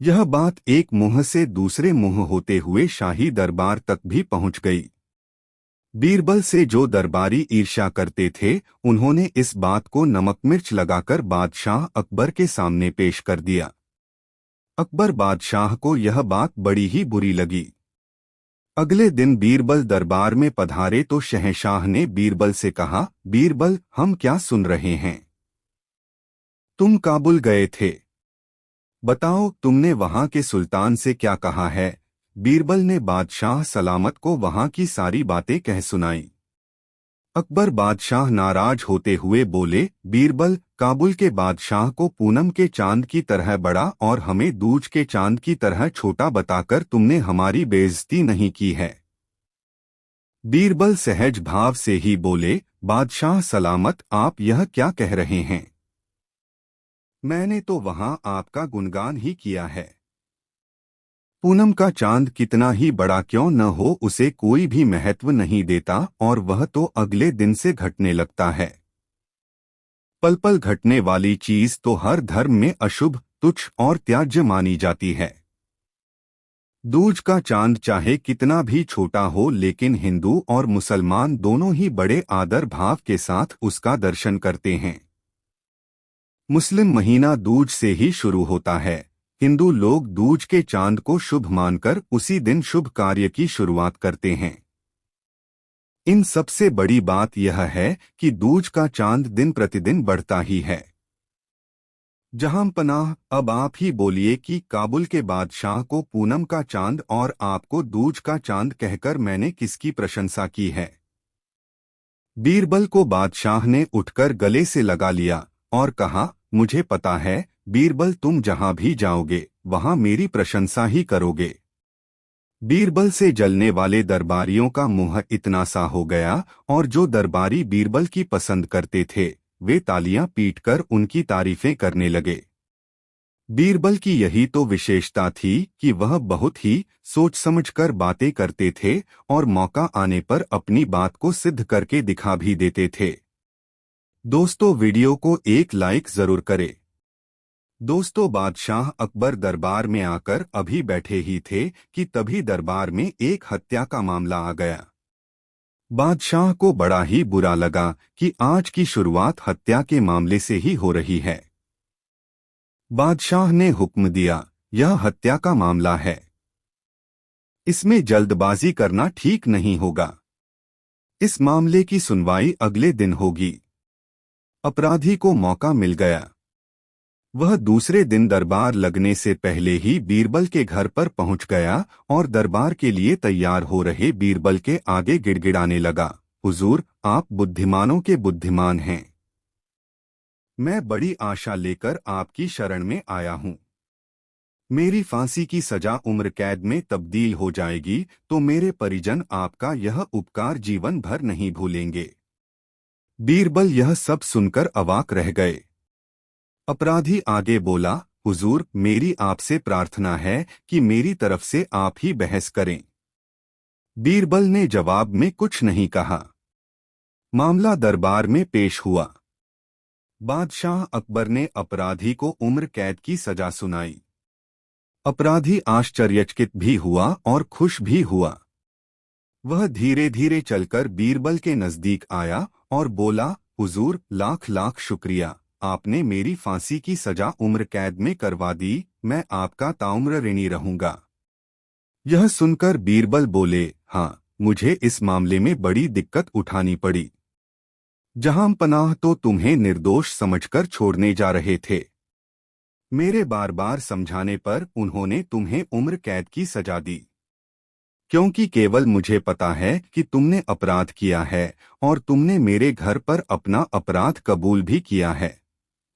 यह बात एक मुंह से दूसरे मुंह होते हुए शाही दरबार तक भी पहुंच गई। बीरबल से जो दरबारी ईर्ष्या करते थे, उन्होंने इस बात को नमक मिर्च लगाकर बादशाह अकबर के सामने पेश कर दिया। अकबर बादशाह को यह बात बड़ी ही बुरी लगी। अगले दिन बीरबल दरबार में पधारे तो शहंशाह ने बीरबल से कहा, बीरबल, हम क्या सुन रहे हैं? तुम काबुल गए थे। बताओ, तुमने वहां के सुल्तान से क्या कहा है? बीरबल ने बादशाह सलामत को वहां की सारी बातें कह सुनाई। अकबर बादशाह नाराज होते हुए बोले, बीरबल, काबुल के बादशाह को पूनम के चांद की तरह बड़ा और हमें दूज के चांद की तरह छोटा बताकर तुमने हमारी बेइज्जती नहीं की है। बीरबल सहज भाव से ही बोले, बादशाह सलामत, आप यह क्या कह रहे हैं? मैंने तो वहां आपका गुणगान ही किया है। पूनम का चांद कितना ही बड़ा क्यों न हो, उसे कोई भी महत्व नहीं देता और वह तो अगले दिन से घटने लगता है। पल पल घटने वाली चीज तो हर धर्म में अशुभ, तुच्छ और त्याज्य मानी जाती है। दूज का चांद चाहे कितना भी छोटा हो, लेकिन हिंदू और मुसलमान दोनों ही बड़े आदर भाव के साथ उसका दर्शन करते हैं। मुस्लिम महीना दूज से ही शुरू होता है। हिंदू लोग दूज के चांद को शुभ मानकर उसी दिन शुभ कार्य की शुरुआत करते हैं। इन सबसे बड़ी बात यह है कि दूज का चांद दिन प्रतिदिन बढ़ता ही है। जहां पनाह, अब आप ही बोलिए कि काबुल के बादशाह को पूनम का चांद और आपको दूज का चांद कहकर मैंने किसकी प्रशंसा की है? बीरबल को बादशाह ने उठकर गले से लगा लिया और कहा, मुझे पता है बीरबल, तुम जहां भी जाओगे वहां मेरी प्रशंसा ही करोगे। बीरबल से जलने वाले दरबारियों का मुंह इतना सा हो गया और जो दरबारी बीरबल की पसंद करते थे, वे तालियां पीटकर उनकी तारीफें करने लगे। बीरबल की यही तो विशेषता थी कि वह बहुत ही सोच समझकर बातें करते थे और मौका आने पर अपनी बात को सिद्ध करके दिखा भी देते थे। दोस्तों, वीडियो को एक लाइक जरूर करें। दोस्तों, बादशाह अकबर दरबार में आकर अभी बैठे ही थे कि तभी दरबार में एक हत्या का मामला आ गया। बादशाह को बड़ा ही बुरा लगा कि आज की शुरुआत हत्या के मामले से ही हो रही है। बादशाह ने हुक्म दिया, यह हत्या का मामला है, इसमें जल्दबाजी करना ठीक नहीं होगा। इस मामले की सुनवाई अगले दिन होगी। अपराधी को मौका मिल गया। वह दूसरे दिन दरबार लगने से पहले ही बीरबल के घर पर पहुंच गया और दरबार के लिए तैयार हो रहे बीरबल के आगे गिड़गिड़ाने लगा, हुजूर, आप बुद्धिमानों के बुद्धिमान हैं। मैं बड़ी आशा लेकर आपकी शरण में आया हूं। मेरी फांसी की सजा उम्र कैद में तब्दील हो जाएगी तो मेरे परिजन आपका यह उपकार जीवन भर नहीं भूलेंगे। बीरबल यह सब सुनकर अवाक रह गए। अपराधी आगे बोला, हुजूर, मेरी आपसे प्रार्थना है कि मेरी तरफ से आप ही बहस करें। बीरबल ने जवाब में कुछ नहीं कहा। मामला दरबार में पेश हुआ। बादशाह अकबर ने अपराधी को उम्र कैद की सजा सुनाई। अपराधी आश्चर्यचकित भी हुआ और खुश भी हुआ। वह धीरे धीरे चलकर बीरबल के नजदीक आया और बोला, हुजूर, लाख लाख शुक्रिया, आपने मेरी फांसी की सजा उम्र कैद में करवा दी। मैं आपका ताउम्र ऋणी रहूंगा। यह सुनकर बीरबल बोले, हाँ, मुझे इस मामले में बड़ी दिक्कत उठानी पड़ी। जहां पनाह तो तुम्हें निर्दोष समझकर छोड़ने जा रहे थे। मेरे बार बार समझाने पर उन्होंने तुम्हें उम्र कैद की सजा दी, क्योंकि केवल मुझे पता है कि तुमने अपराध किया है और तुमने मेरे घर पर अपना अपराध कबूल भी किया है।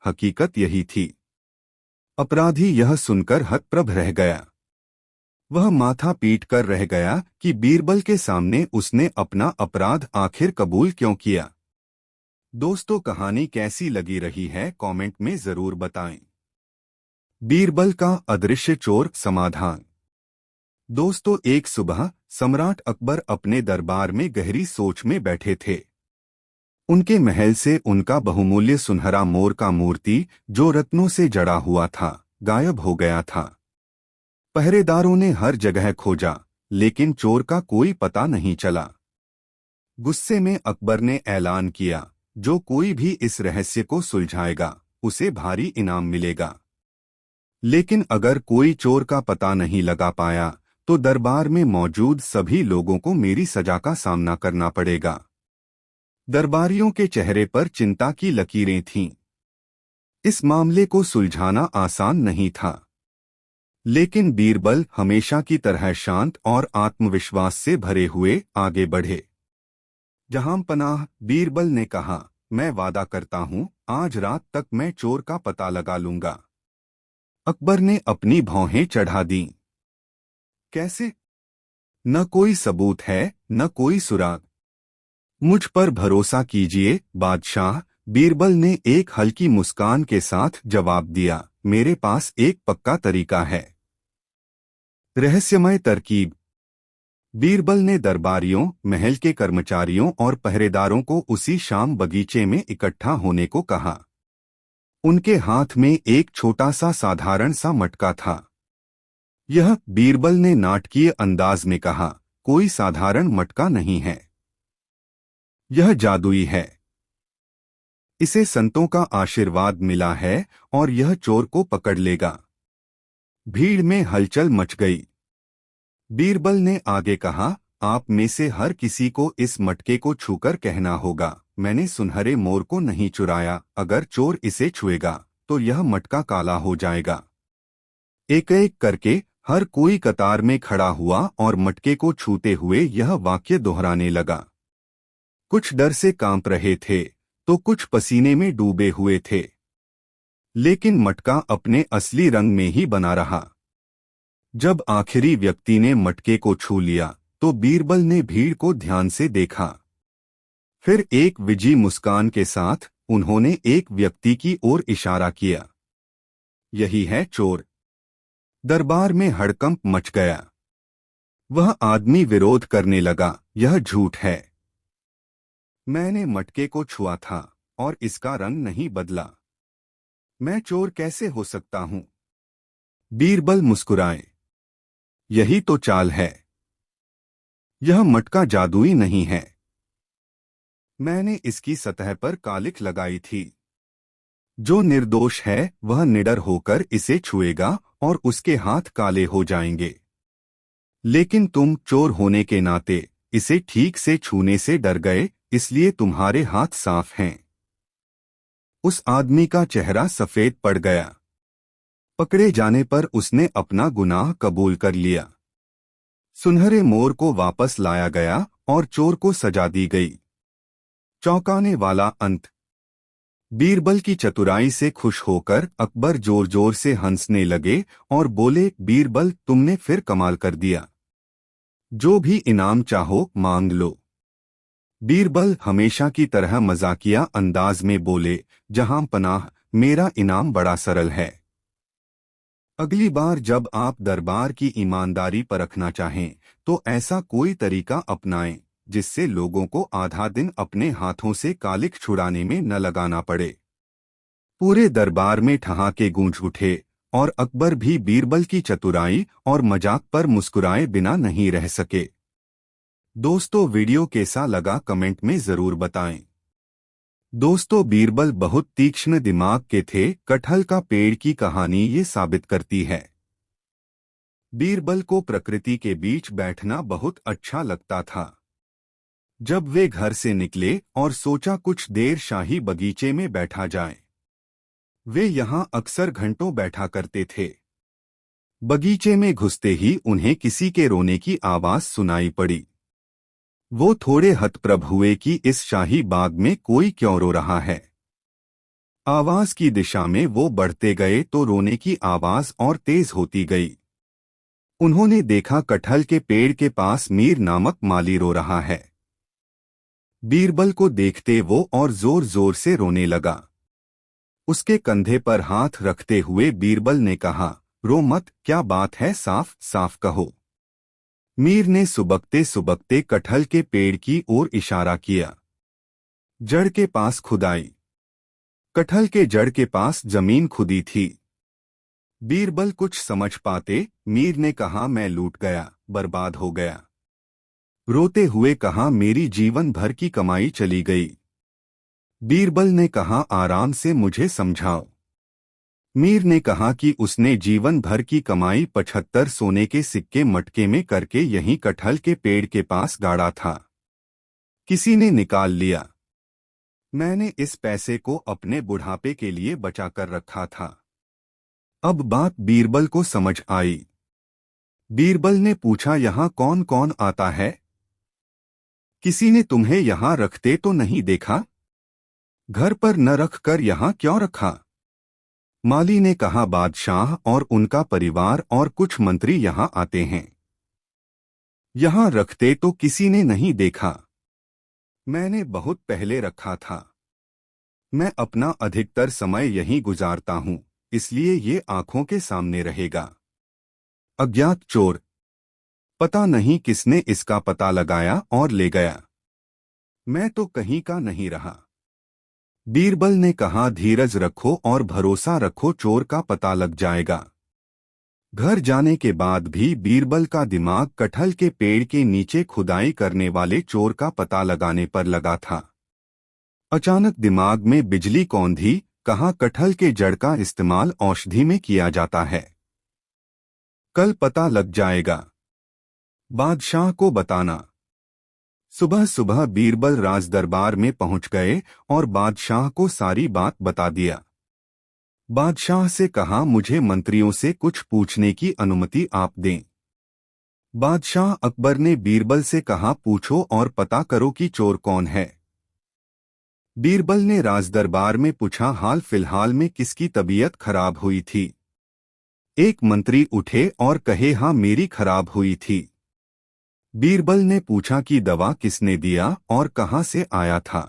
हकीकत यही थी। अपराधी यह सुनकर हतप्रभ रह गया। वह माथा पीट कर रह गया कि बीरबल के सामने उसने अपना अपराध आखिर कबूल क्यों किया। दोस्तों, कहानी कैसी लगी रही है कमेंट में जरूर बताएं। बीरबल का अदृश्य चोर समाधान। दोस्तों, एक सुबह सम्राट अकबर अपने दरबार में गहरी सोच में बैठे थे। उनके महल से उनका बहुमूल्य सुनहरा मोर का मूर्ति, जो रत्नों से जड़ा हुआ था, गायब हो गया था। पहरेदारों ने हर जगह खोजा, लेकिन चोर का कोई पता नहीं चला। गुस्से में अकबर ने ऐलान किया, जो कोई भी इस रहस्य को सुलझाएगा, उसे भारी इनाम मिलेगा। लेकिन अगर कोई चोर का पता नहीं लगा पाया, तो दरबार में मौजूद सभी लोगों को मेरी सजा का सामना करना पड़ेगा। दरबारियों के चेहरे पर चिंता की लकीरें थीं। इस मामले को सुलझाना आसान नहीं था, लेकिन बीरबल हमेशा की तरह शांत और आत्मविश्वास से भरे हुए आगे बढ़े। जहां पनाह, बीरबल ने कहा, मैं वादा करता हूं, आज रात तक मैं चोर का पता लगा लूंगा। अकबर ने अपनी भौहें चढ़ा दीं। कैसे? न कोई सबूत है, न कोई सुराग। मुझ पर भरोसा कीजिए बादशाह, बीरबल ने एक हल्की मुस्कान के साथ जवाब दिया, मेरे पास एक पक्का तरीका है। रहस्यमय तरकीब। बीरबल ने दरबारियों, महल के कर्मचारियों और पहरेदारों को उसी शाम बगीचे में इकट्ठा होने को कहा। उनके हाथ में एक छोटा सा साधारण सा मटका था। यह, बीरबल ने नाटकीय अंदाज में कहा, कोई साधारण मटका नहीं है। यह जादुई है। इसे संतों का आशीर्वाद मिला है और यह चोर को पकड़ लेगा। भीड़ में हलचल मच गई। बीरबल ने आगे कहा, आप में से हर किसी को इस मटके को छूकर कहना होगा, मैंने सुनहरे मोर को नहीं चुराया। अगर चोर इसे छुएगा तो यह मटका काला हो जाएगा। एक एक करके हर कोई कतार में खड़ा हुआ और मटके को छूते हुए यह वाक्य दोहराने लगा। कुछ डर से कांप रहे थे, तो कुछ पसीने में डूबे हुए थे, लेकिन मटका अपने असली रंग में ही बना रहा। जब आखिरी व्यक्ति ने मटके को छू लिया, तो बीरबल ने भीड़ को ध्यान से देखा। फिर एक विजयी मुस्कान के साथ उन्होंने एक व्यक्ति की ओर इशारा किया। यही है चोर। दरबार में हड़कंप मच गया। वह आदमी विरोध करने लगा, यह झूठ है। मैंने मटके को छुआ था और इसका रंग नहीं बदला। मैं चोर कैसे हो सकता हूं? बीरबल मुस्कुराए। यही तो चाल है। यह मटका जादुई नहीं है। मैंने इसकी सतह पर कालिख लगाई थी। जो निर्दोष है वह निडर होकर इसे छुएगा और उसके हाथ काले हो जाएंगे। लेकिन तुम चोर होने के नाते इसे ठीक से छूने से डर गए, इसलिए तुम्हारे हाथ साफ हैं। उस आदमी का चेहरा सफेद पड़ गया। पकड़े जाने पर उसने अपना गुनाह कबूल कर लिया। सुनहरे मोर को वापस लाया गया और चोर को सजा दी गई। चौंकाने वाला अंत। बीरबल की चतुराई से खुश होकर अकबर जोर जोर से हंसने लगे और बोले, बीरबल, तुमने फिर कमाल कर दिया। जो भी इनाम चाहो मांग लो। बीरबल हमेशा की तरह मजाकिया अंदाज में बोले, जहां पनाह, मेरा इनाम बड़ा सरल है। अगली बार जब आप दरबार की ईमानदारी परखना चाहें, तो ऐसा कोई तरीका अपनाएं जिससे लोगों को आधा दिन अपने हाथों से कालिख छुड़ाने में न लगाना पड़े। पूरे दरबार में ठहाके गूंज उठे और अकबर भी बीरबल की चतुराई और मजाक पर मुस्कुराए बिना नहीं रह सके। दोस्तों, वीडियो कैसा लगा कमेंट में जरूर बताएं। दोस्तों, बीरबल बहुत तीक्ष्ण दिमाग के थे। कटहल का पेड़ की कहानी ये साबित करती है। बीरबल को प्रकृति के बीच बैठना बहुत अच्छा लगता था। जब वे घर से निकले और सोचा कुछ देर शाही बगीचे में बैठा जाए। वे यहाँ अक्सर घंटों बैठा करते थे। बगीचे में घुसते ही उन्हें किसी के रोने की आवाज सुनाई पड़ी। वो थोड़े हतप्रभ हुए कि इस शाही बाग में कोई क्यों रो रहा है। आवाज की दिशा में वो बढ़ते गए तो रोने की आवाज और तेज होती गई। उन्होंने देखा कटहल के पेड़ के पास मीर नामक माली रो रहा है। बीरबल को देखते वो और जोर जोर से रोने लगा। उसके कंधे पर हाथ रखते हुए बीरबल ने कहा, रो मत, क्या बात है, साफ साफ कहो। मीर ने सुबकते सुबकते कटहल के पेड़ की ओर इशारा किया। जड़ के पास खुदाई। कटहल के जड़ के पास जमीन खुदी थी। बीरबल कुछ समझ पाते मीर ने कहा, मैं लूट गया, बर्बाद हो गया। रोते हुए कहा, मेरी जीवन भर की कमाई चली गई। बीरबल ने कहा, आराम से मुझे समझाओ। मीर ने कहा कि उसने जीवन भर की कमाई 75 सोने के सिक्के मटके में करके यहीं कटहल के पेड़ के पास गाड़ा था। किसी ने निकाल लिया। मैंने इस पैसे को अपने बुढ़ापे के लिए बचा कर रखा था। अब बात बीरबल को समझ आई। बीरबल ने पूछा, यहाँ कौन कौन आता है? किसी ने तुम्हें यहाँ रखते तो नहीं देखा? घर पर न रख कर यहाँ क्यों रखा? माली ने कहा, बादशाह और उनका परिवार और कुछ मंत्री यहाँ आते हैं। यहाँ रखते तो किसी ने नहीं देखा। मैंने बहुत पहले रखा था। मैं अपना अधिकतर समय यहीं गुजारता हूँ, इसलिए ये आंखों के सामने रहेगा। अज्ञात चोर। पता नहीं किसने इसका पता लगाया और ले गया। मैं तो कहीं का नहीं रहा। बीरबल ने कहा, धीरज रखो और भरोसा रखो, चोर का पता लग जाएगा। घर जाने के बाद भी बीरबल का दिमाग कटहल के पेड़ के नीचे खुदाई करने वाले चोर का पता लगाने पर लगा था। अचानक दिमाग में बिजली कौंधी। कहा, कटहल के जड़ का इस्तेमाल औषधि में किया जाता है। कल पता लग जाएगा। बादशाह को बताना। सुबह सुबह बीरबल राज दरबार में पहुंच गए और बादशाह को सारी बात बता दिया। बादशाह से कहा, मुझे मंत्रियों से कुछ पूछने की अनुमति आप दें। बादशाह अकबर ने बीरबल से कहा, पूछो और पता करो कि चोर कौन है। बीरबल ने राजदरबार में पूछा, हाल फिलहाल में किसकी तबीयत खराब हुई थी? एक मंत्री उठे और कहे, हाँ, मेरी खराब हुई थी। बीरबल ने पूछा कि दवा किसने दिया और कहां से आया था?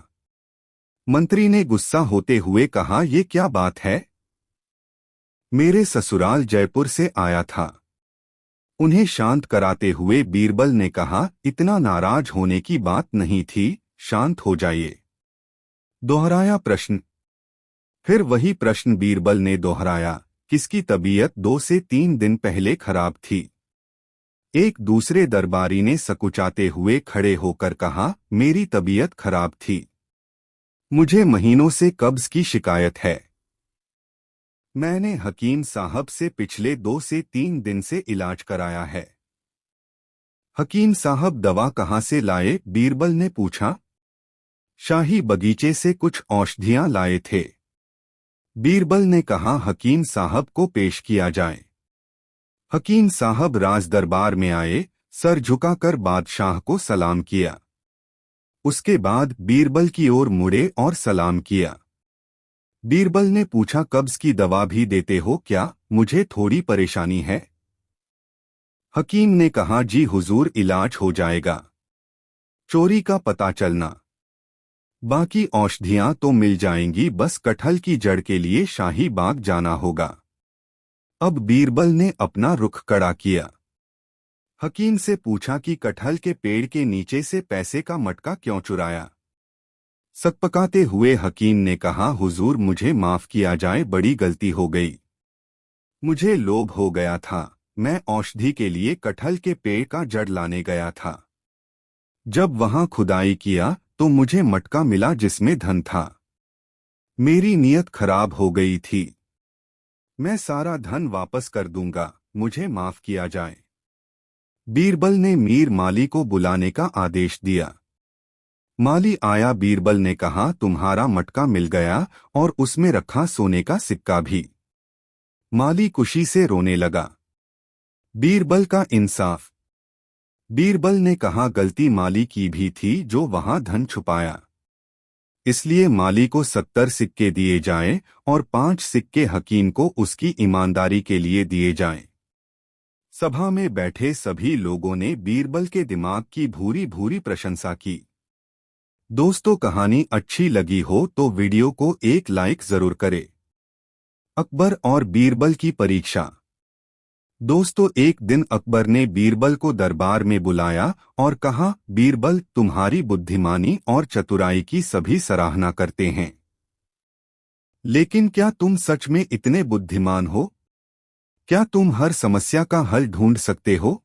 मंत्री ने गुस्सा होते हुए कहा, ये क्या बात है? मेरे ससुराल जयपुर से आया था। उन्हें शांत कराते हुए बीरबल ने कहा, इतना नाराज होने की बात नहीं थी, शांत हो जाइए। दोहराया प्रश्न। फिर वही प्रश्न बीरबल ने दोहराया, किसकी तबीयत 2 से 3 दिन पहले खराब थी? एक दूसरे दरबारी ने सकुचाते हुए खड़े होकर कहा, मेरी तबीयत खराब थी। मुझे महीनों से कब्ज की शिकायत है। मैंने हकीम साहब से पिछले 2 से 3 दिन से इलाज कराया है। हकीम साहब दवा कहाँ से लाए? बीरबल ने पूछा। शाही बगीचे से कुछ औषधियां लाए थे। बीरबल ने कहा, हकीम साहब को पेश किया जाए। हकीम साहब राजदरबार में आए, सर झुकाकर बादशाह को सलाम किया। उसके बाद बीरबल की ओर मुड़े और सलाम किया। बीरबल ने पूछा, कब्ज की दवा भी देते हो क्या? मुझे थोड़ी परेशानी है। हकीम ने कहा, जी हुजूर, इलाज हो जाएगा। चोरी का पता चलना। बाकी औषधियां तो मिल जाएंगी, बस कटहल की जड़ के लिए शाही बाग जाना होगा। अब बीरबल ने अपना रुख कड़ा किया। हकीम से पूछा कि कटहल के पेड़ के नीचे से पैसे का मटका क्यों चुराया? सकपकाते हुए हकीम ने कहा, हुजूर, मुझे माफ किया जाए, बड़ी गलती हो गई। मुझे लोभ हो गया था। मैं औषधि के लिए कटहल के पेड़ का जड़ लाने गया था। जब वहां खुदाई किया तो मुझे मटका मिला जिसमें धन था। मेरी नीयत खराब हो गई थी। मैं सारा धन वापस कर दूंगा, मुझे माफ किया जाए। बीरबल ने मीर माली को बुलाने का आदेश दिया। माली आया। बीरबल ने कहा, तुम्हारा मटका मिल गया और उसमें रखा सोने का सिक्का भी। माली खुशी से रोने लगा। बीरबल का इंसाफ। बीरबल ने कहा, गलती माली की भी थी जो वहां धन छुपाया। इसलिए माली को 70 सिक्के दिए जाएं और 5 सिक्के हकीम को उसकी ईमानदारी के लिए दिए जाएं। सभा में बैठे सभी लोगों ने बीरबल के दिमाग की भूरी भूरी प्रशंसा की। दोस्तों, कहानी अच्छी लगी हो तो वीडियो को एक लाइक जरूर करें। अकबर और बीरबल की परीक्षा। दोस्तों, एक दिन अकबर ने बीरबल को दरबार में बुलाया और कहा, बीरबल, तुम्हारी बुद्धिमानी और चतुराई की सभी सराहना करते हैं, लेकिन क्या तुम सच में इतने बुद्धिमान हो? क्या तुम हर समस्या का हल ढूंढ सकते हो?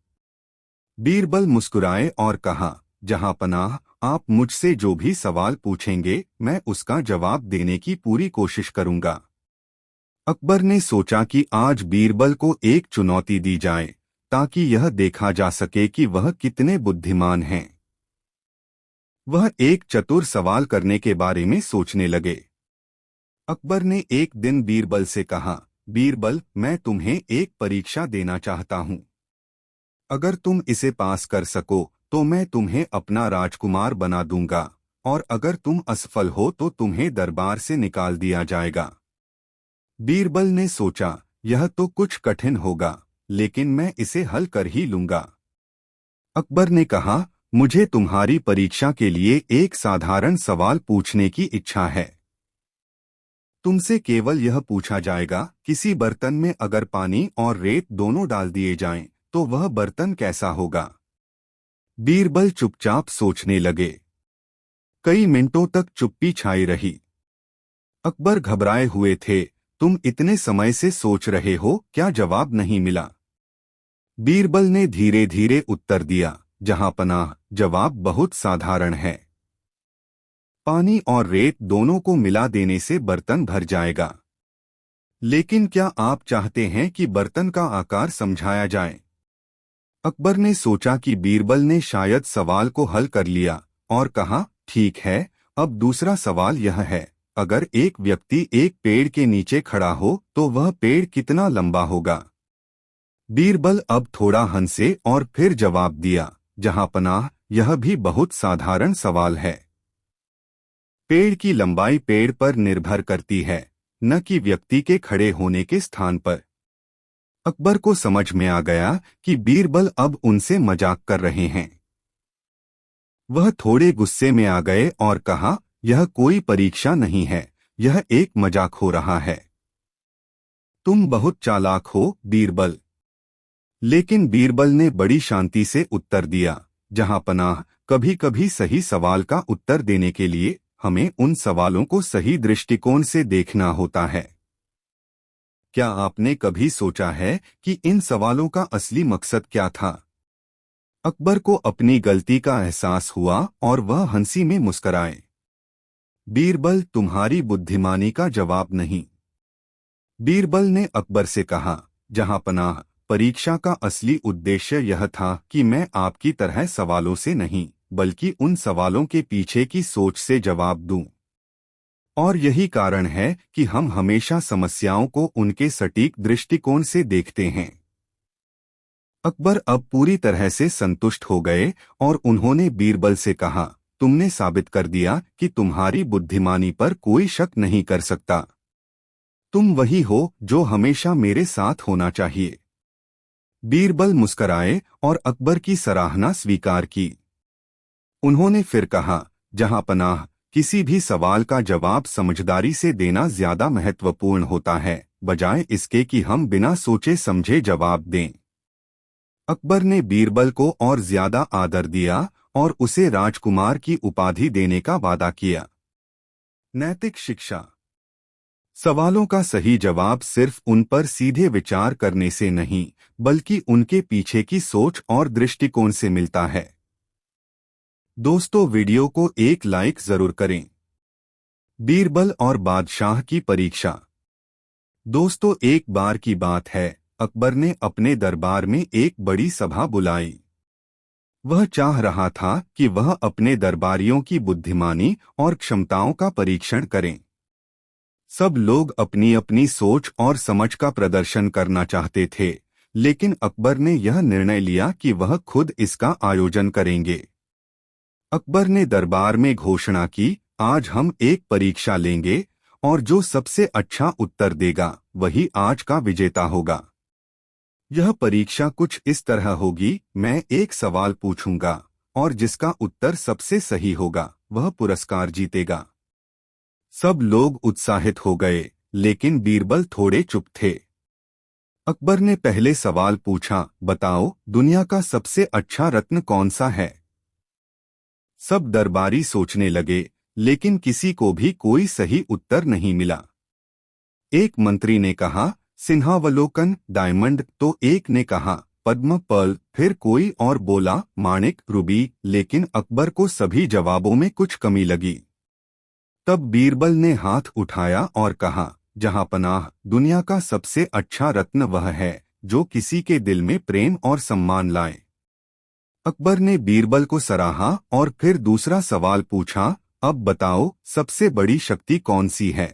बीरबल मुस्कुराए और कहा, जहांपनाह, आप मुझसे जो भी सवाल पूछेंगे मैं उसका जवाब देने की पूरी कोशिश करूंगा। अकबर ने सोचा कि आज बीरबल को एक चुनौती दी जाए ताकि यह देखा जा सके कि वह कितने बुद्धिमान हैं। वह एक चतुर सवाल करने के बारे में सोचने लगे। अकबर ने एक दिन बीरबल से कहा, बीरबल, मैं तुम्हें एक परीक्षा देना चाहता हूं। अगर तुम इसे पास कर सको तो मैं तुम्हें अपना राजकुमार बना दूंगा, और अगर तुम असफल हो तो तुम्हें दरबार से निकाल दिया जाएगा। बीरबल ने सोचा, यह तो कुछ कठिन होगा, लेकिन मैं इसे हल कर ही लूंगा। अकबर ने कहा, मुझे तुम्हारी परीक्षा के लिए एक साधारण सवाल पूछने की इच्छा है। तुमसे केवल यह पूछा जाएगा, किसी बर्तन में अगर पानी और रेत दोनों डाल दिए जाएं, तो वह बर्तन कैसा होगा? बीरबल चुपचाप सोचने लगे। कई मिनटों तक चुप्पी छाई रही। अकबर घबराए हुए थे। तुम इतने समय से सोच रहे हो, क्या जवाब नहीं मिला? बीरबल ने धीरे धीरे उत्तर दिया, जहांपनाह, जवाब बहुत साधारण है। पानी और रेत दोनों को मिला देने से बर्तन भर जाएगा। लेकिन क्या आप चाहते हैं कि बर्तन का आकार समझाया जाए? अकबर ने सोचा कि बीरबल ने शायद सवाल को हल कर लिया और कहा, ठीक है, अब दूसरा सवाल यह है, अगर एक व्यक्ति एक पेड़ के नीचे खड़ा हो तो वह पेड़ कितना लंबा होगा? बीरबल अब थोड़ा हंसे और फिर जवाब दिया, जहांपनाह, यह भी बहुत साधारण सवाल है। पेड़ की लंबाई पेड़ पर निर्भर करती है, न कि व्यक्ति के खड़े होने के स्थान पर। अकबर को समझ में आ गया कि बीरबल अब उनसे मजाक कर रहे हैं। वह थोड़े गुस्से में आ गए और कहा, यह कोई परीक्षा नहीं है, यह एक मजाक हो रहा है। तुम बहुत चालाक हो, बीरबल। लेकिन बीरबल ने बड़ी शांति से उत्तर दिया, जहांपनाह, कभी कभी सही सवाल का उत्तर देने के लिए हमें उन सवालों को सही दृष्टिकोण से देखना होता है। क्या आपने कभी सोचा है कि इन सवालों का असली मकसद क्या था? अकबर को अपनी गलती का एहसास हुआ और वह हंसी में मुस्कराए। बीरबल, तुम्हारी बुद्धिमानी का जवाब नहीं। बीरबल ने अकबर से कहा, जहांपनाह, परीक्षा का असली उद्देश्य यह था कि मैं आपकी तरह सवालों से नहीं, बल्कि उन सवालों के पीछे की सोच से जवाब दूं। और यही कारण है कि हम हमेशा समस्याओं को उनके सटीक दृष्टिकोण से देखते हैं। अकबर अब पूरी तरह से संतुष्ट हो गए और उन्होंने बीरबल से कहा, तुमने साबित कर दिया कि तुम्हारी बुद्धिमानी पर कोई शक नहीं कर सकता। तुम वही हो जो हमेशा मेरे साथ होना चाहिए। बीरबल मुस्कराए और अकबर की सराहना स्वीकार की। उन्होंने फिर कहा, जहांपनाह, किसी भी सवाल का जवाब समझदारी से देना ज्यादा महत्वपूर्ण होता है, बजाय इसके कि हम बिना सोचे समझे जवाब दें। अकबर ने बीरबल को और ज्यादा आदर दिया और उसे राजकुमार की उपाधि देने का वादा किया। नैतिक शिक्षा। सवालों का सही जवाब सिर्फ उन पर सीधे विचार करने से नहीं, बल्कि उनके पीछे की सोच और दृष्टिकोण से मिलता है। दोस्तों, वीडियो को एक लाइक जरूर करें। बीरबल और बादशाह की परीक्षा। दोस्तों, एक बार की बात है, अकबर ने अपने दरबार में एक बड़ी सभा बुलाई। वह चाह रहा था कि वह अपने दरबारियों की बुद्धिमानी और क्षमताओं का परीक्षण करें। सब लोग अपनी अपनी सोच और समझ का प्रदर्शन करना चाहते थे, लेकिन अकबर ने यह निर्णय लिया कि वह खुद इसका आयोजन करेंगे। अकबर ने दरबार में घोषणा की, आज हम एक परीक्षा लेंगे और जो सबसे अच्छा उत्तर देगा वही आज का विजेता होगा। यह परीक्षा कुछ इस तरह होगी, मैं एक सवाल पूछूंगा और जिसका उत्तर सबसे सही होगा वह पुरस्कार जीतेगा। सब लोग उत्साहित हो गए, लेकिन बीरबल थोड़े चुप थे। अकबर ने पहले सवाल पूछा, बताओ दुनिया का सबसे अच्छा रत्न कौन सा है? सब दरबारी सोचने लगे, लेकिन किसी को भी कोई सही उत्तर नहीं मिला। एक मंत्री ने कहा, सिंहावलोकन डायमंड, तो एक ने कहा पद्म पर्ल, फिर कोई और बोला माणिक रूबी, लेकिन अकबर को सभी जवाबों में कुछ कमी लगी। तब बीरबल ने हाथ उठाया और कहा, जहांपनाह, दुनिया का सबसे अच्छा रत्न वह है जो किसी के दिल में प्रेम और सम्मान लाए। अकबर ने बीरबल को सराहा और फिर दूसरा सवाल पूछा, अब बताओ सबसे बड़ी शक्ति कौन सी है?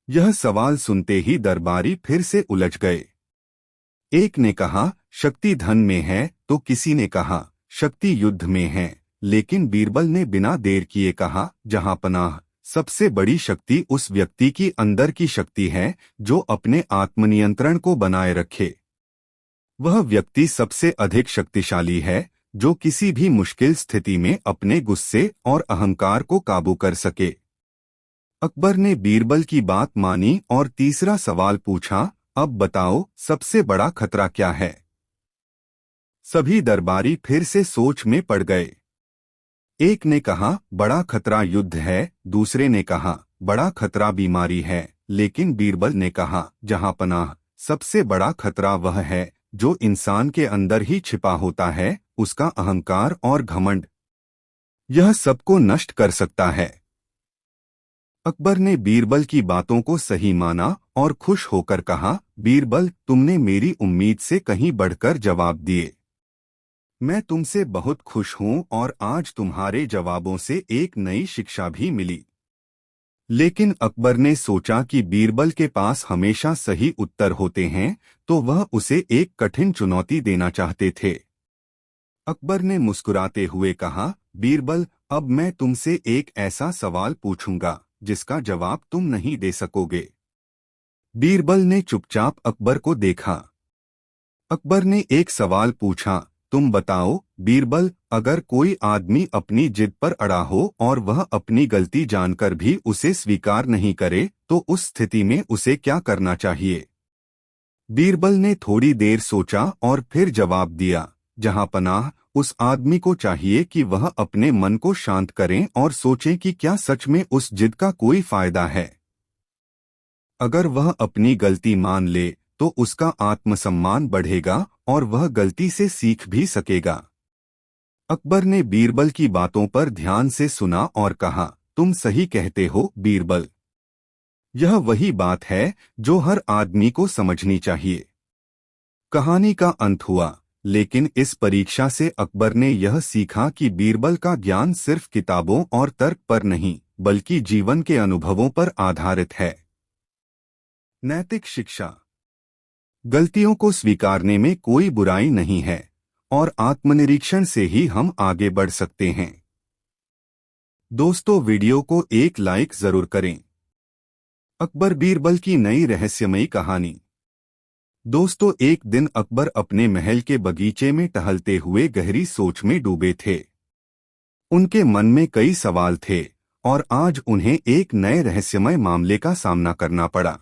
यह सवाल सुनते ही दरबारी फिर से उलझ गए। एक ने कहा, शक्ति धन में है, तो किसी ने कहा शक्ति युद्ध में है, लेकिन बीरबल ने बिना देर किए कहा, जहांपनाह, सबसे बड़ी शक्ति उस व्यक्ति की अंदर की शक्ति है जो अपने आत्मनियंत्रण को बनाए रखे। वह व्यक्ति सबसे अधिक शक्तिशाली है जो किसी भी मुश्किल स्थिति में अपने गुस्से और अहंकार को काबू कर सके। अकबर ने बीरबल की बात मानी और तीसरा सवाल पूछा, अब बताओ सबसे बड़ा खतरा क्या है? सभी दरबारी फिर से सोच में पड़ गए। एक ने कहा, बड़ा खतरा युद्ध है, दूसरे ने कहा बड़ा खतरा बीमारी है, लेकिन बीरबल ने कहा, जहांपनाह, सबसे बड़ा खतरा वह है जो इंसान के अंदर ही छिपा होता है, उसका अहंकार और घमंड। यह सबको नष्ट कर सकता है। अकबर ने बीरबल की बातों को सही माना और खुश होकर कहा, बीरबल, तुमने मेरी उम्मीद से कहीं बढ़कर जवाब दिए। मैं तुमसे बहुत खुश हूं और आज तुम्हारे जवाबों से एक नई शिक्षा भी मिली। लेकिन अकबर ने सोचा कि बीरबल के पास हमेशा सही उत्तर होते हैं, तो वह उसे एक कठिन चुनौती देना चाहते थे। अकबर ने मुस्कुराते हुए कहा, बीरबल, अब मैं तुमसे एक ऐसा सवाल पूछूंगा जिसका जवाब तुम नहीं दे सकोगे। बीरबल ने चुपचाप अकबर को देखा। अकबर ने एक सवाल पूछा, तुम बताओ बीरबल, अगर कोई आदमी अपनी जिद पर अड़ा हो और वह अपनी गलती जानकर भी उसे स्वीकार नहीं करे, तो उस स्थिति में उसे क्या करना चाहिए? बीरबल ने थोड़ी देर सोचा और फिर जवाब दिया, जहांपनाह, उस आदमी को चाहिए कि वह अपने मन को शांत करें और सोचें कि क्या सच में उस जिद का कोई फायदा है। अगर वह अपनी गलती मान ले तो उसका आत्मसम्मान बढ़ेगा और वह गलती से सीख भी सकेगा। अकबर ने बीरबल की बातों पर ध्यान से सुना और कहा, तुम सही कहते हो बीरबल। यह वही बात है जो हर आदमी को समझनी चाहिए। कहानी का अंत हुआ, लेकिन इस परीक्षा से अकबर ने यह सीखा कि बीरबल का ज्ञान सिर्फ किताबों और तर्क पर नहीं, बल्कि जीवन के अनुभवों पर आधारित है। नैतिक शिक्षा। गलतियों को स्वीकारने में कोई बुराई नहीं है और आत्मनिरीक्षण से ही हम आगे बढ़ सकते हैं। दोस्तों, वीडियो को एक लाइक जरूर करें। अकबर बीरबल की नई रहस्यमयी कहानी। दोस्तों, एक दिन अकबर अपने महल के बगीचे में टहलते हुए गहरी सोच में डूबे थे। उनके मन में कई सवाल थे और आज उन्हें एक नए रहस्यमय मामले का सामना करना पड़ा।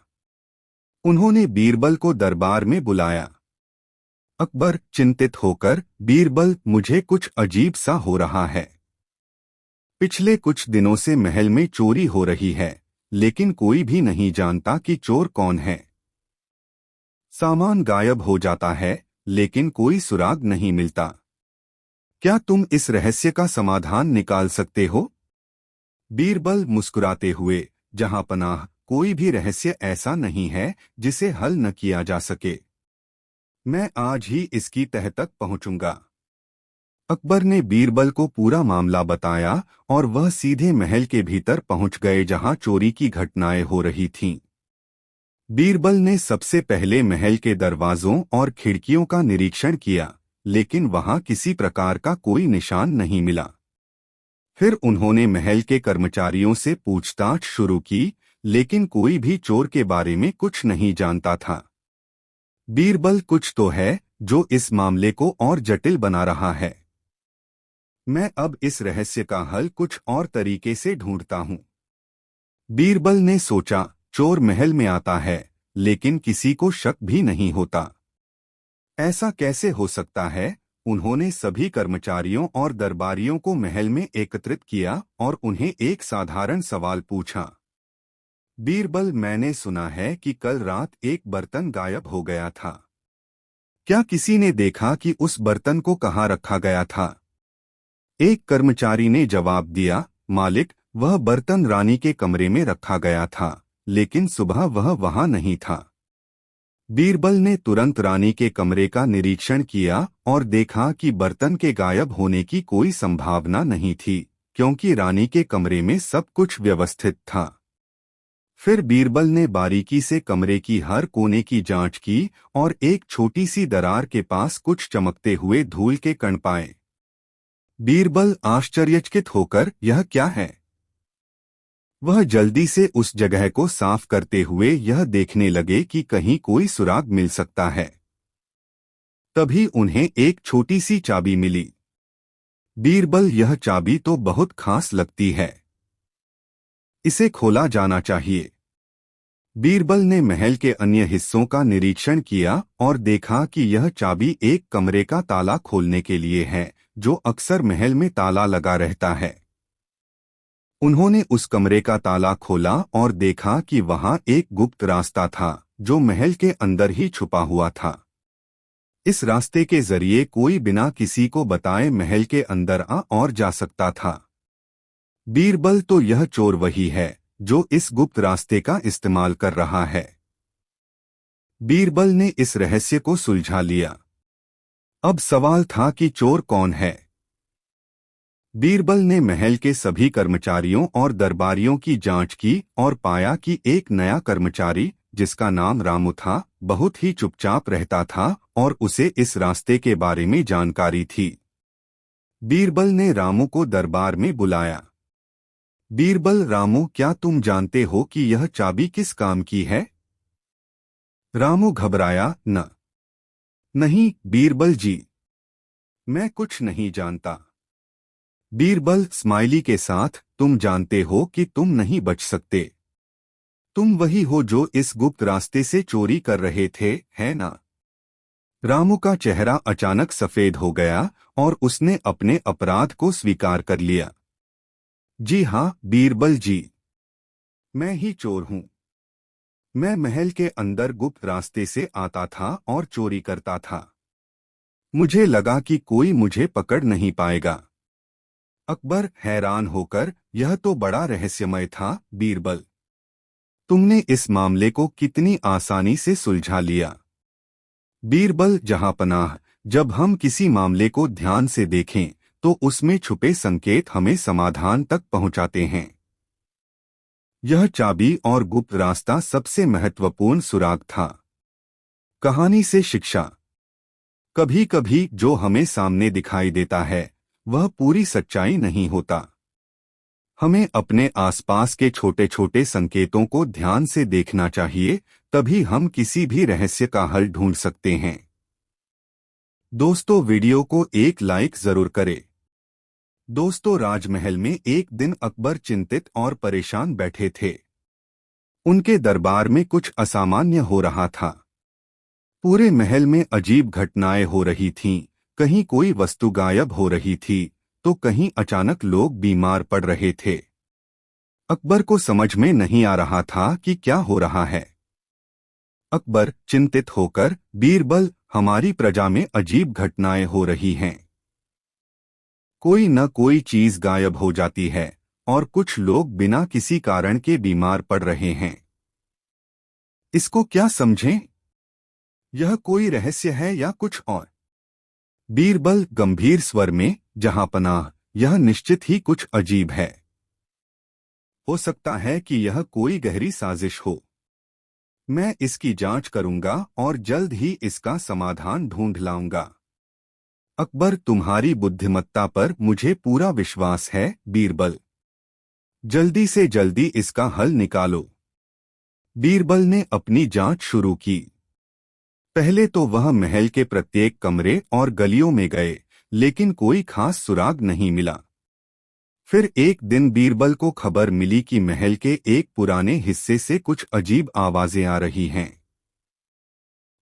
उन्होंने बीरबल को दरबार में बुलाया। अकबर चिंतित होकर, बीरबल, मुझे कुछ अजीब सा हो रहा है। पिछले कुछ दिनों से महल में चोरी हो रही है, लेकिन कोई भी नहीं जानता कि चोर कौन है। सामान गायब हो जाता है, लेकिन कोई सुराग नहीं मिलता। क्या तुम इस रहस्य का समाधान निकाल सकते हो? बीरबल मुस्कुराते हुए, जहां पनाह, कोई भी रहस्य ऐसा नहीं है जिसे हल न किया जा सके। मैं आज ही इसकी तह तक पहुंचूंगा। अकबर ने बीरबल को पूरा मामला बताया और वह सीधे महल के भीतर पहुंच गए जहां चोरी की घटनाएं हो रही थीं। बीरबल ने सबसे पहले महल के दरवाजों और खिड़कियों का निरीक्षण किया, लेकिन वहां किसी प्रकार का कोई निशान नहीं मिला। फिर उन्होंने महल के कर्मचारियों से पूछताछ शुरू की, लेकिन कोई भी चोर के बारे में कुछ नहीं जानता था। बीरबल, कुछ तो है जो इस मामले को और जटिल बना रहा है। मैं अब इस रहस्य का हल कुछ और तरीके से ढूंढता हूँ। बीरबल ने सोचा, चोर महल में आता है, लेकिन किसी को शक भी नहीं होता। ऐसा कैसे हो सकता है? उन्होंने सभी कर्मचारियों और दरबारियों को महल में एकत्रित किया और उन्हें एक साधारण सवाल पूछा। बीरबल, मैंने सुना है कि कल रात एक बर्तन गायब हो गया था। क्या किसी ने देखा कि उस बर्तन को कहाँ रखा गया था? एक कर्मचारी ने जवाब दिया, मालिक, वह बर्तन रानी के कमरे में रखा गया था, लेकिन सुबह वह वहां नहीं था। बीरबल ने तुरंत रानी के कमरे का निरीक्षण किया और देखा कि बर्तन के गायब होने की कोई संभावना नहीं थी, क्योंकि रानी के कमरे में सब कुछ व्यवस्थित था। फिर बीरबल ने बारीकी से कमरे की हर कोने की जांच की और एक छोटी सी दरार के पास कुछ चमकते हुए धूल के कण पाए। बीरबल आश्चर्यचकित होकर, यह क्या है? वह जल्दी से उस जगह को साफ करते हुए यह देखने लगे कि कहीं कोई सुराग मिल सकता है। तभी उन्हें एक छोटी सी चाबी मिली। बीरबल, यह चाबी तो बहुत खास लगती है, इसे खोला जाना चाहिए। बीरबल ने महल के अन्य हिस्सों का निरीक्षण किया और देखा कि यह चाबी एक कमरे का ताला खोलने के लिए है, जो अक्सर महल में ताला लगा रहता है। उन्होंने उस कमरे का ताला खोला और देखा कि वहां एक गुप्त रास्ता था, जो महल के अंदर ही छुपा हुआ था। इस रास्ते के जरिए कोई बिना किसी को बताए महल के अंदर आ और जा सकता था। बीरबल, तो यह चोर वही है जो इस गुप्त रास्ते का इस्तेमाल कर रहा है। बीरबल ने इस रहस्य को सुलझा लिया। अब सवाल था कि चोर कौन है। बीरबल ने महल के सभी कर्मचारियों और दरबारियों की जांच की और पाया कि एक नया कर्मचारी, जिसका नाम रामू था, बहुत ही चुपचाप रहता था और उसे इस रास्ते के बारे में जानकारी थी। बीरबल ने रामू को दरबार में बुलाया। बीरबल, रामू, क्या तुम जानते हो कि यह चाबी किस काम की है? रामू घबराया, नहीं बीरबल जी, मैं कुछ नहीं जानता। बीरबल स्माइली के साथ, तुम जानते हो कि तुम नहीं बच सकते। तुम वही हो जो इस गुप्त रास्ते से चोरी कर रहे थे, है ना? रामू का चेहरा अचानक सफेद हो गया और उसने अपने अपराध को स्वीकार कर लिया। जी हाँ बीरबल जी, मैं ही चोर हूँ। मैं महल के अंदर गुप्त रास्ते से आता था और चोरी करता था। मुझे लगा कि कोई मुझे पकड़ नहीं पाएगा। अकबर हैरान होकर, यह तो बड़ा रहस्यमय था बीरबल। तुमने इस मामले को कितनी आसानी से सुलझा लिया। बीरबल, जहांपनाह, जब हम किसी मामले को ध्यान से देखें तो उसमें छुपे संकेत हमें समाधान तक पहुंचाते हैं। यह चाबी और गुप्त रास्ता सबसे महत्वपूर्ण सुराग था। कहानी से शिक्षा। कभी कभी जो हमें सामने दिखाई देता है वह पूरी सच्चाई नहीं होता। हमें अपने आसपास के छोटे छोटे संकेतों को ध्यान से देखना चाहिए, तभी हम किसी भी रहस्य का हल ढूंढ सकते हैं। दोस्तों, वीडियो को एक लाइक जरूर करें। दोस्तों, राजमहल में एक दिन अकबर चिंतित और परेशान बैठे थे। उनके दरबार में कुछ असामान्य हो रहा था। पूरे महल में अजीब घटनाएं हो रही थीं, कहीं कोई वस्तु गायब हो रही थी, तो कहीं अचानक लोग बीमार पड़ रहे थे। अकबर को समझ में नहीं आ रहा था कि क्या हो रहा है। अकबर चिंतित होकर, बीरबल, हमारी प्रजा में अजीब घटनाएं हो रही हैं। कोई न कोई चीज गायब हो जाती है और कुछ लोग बिना किसी कारण के बीमार पड़ रहे हैं। इसको क्या समझें? यह कोई रहस्य है या कुछ और? बीरबल गंभीर स्वर में, जहांपनाह, यह निश्चित ही कुछ अजीब है। हो सकता है कि यह कोई गहरी साजिश हो। मैं इसकी जांच करूंगा और जल्द ही इसका समाधान ढूंढ लाऊंगा। अकबर, तुम्हारी बुद्धिमत्ता पर मुझे पूरा विश्वास है, बीरबल। जल्दी से जल्दी इसका हल निकालो। बीरबल ने अपनी जांच शुरू की। पहले तो वह महल के प्रत्येक कमरे और गलियों में गए, लेकिन कोई खास सुराग नहीं मिला। फिर एक दिन बीरबल को खबर मिली कि महल के एक पुराने हिस्से से कुछ अजीब आवाजें आ रही हैं।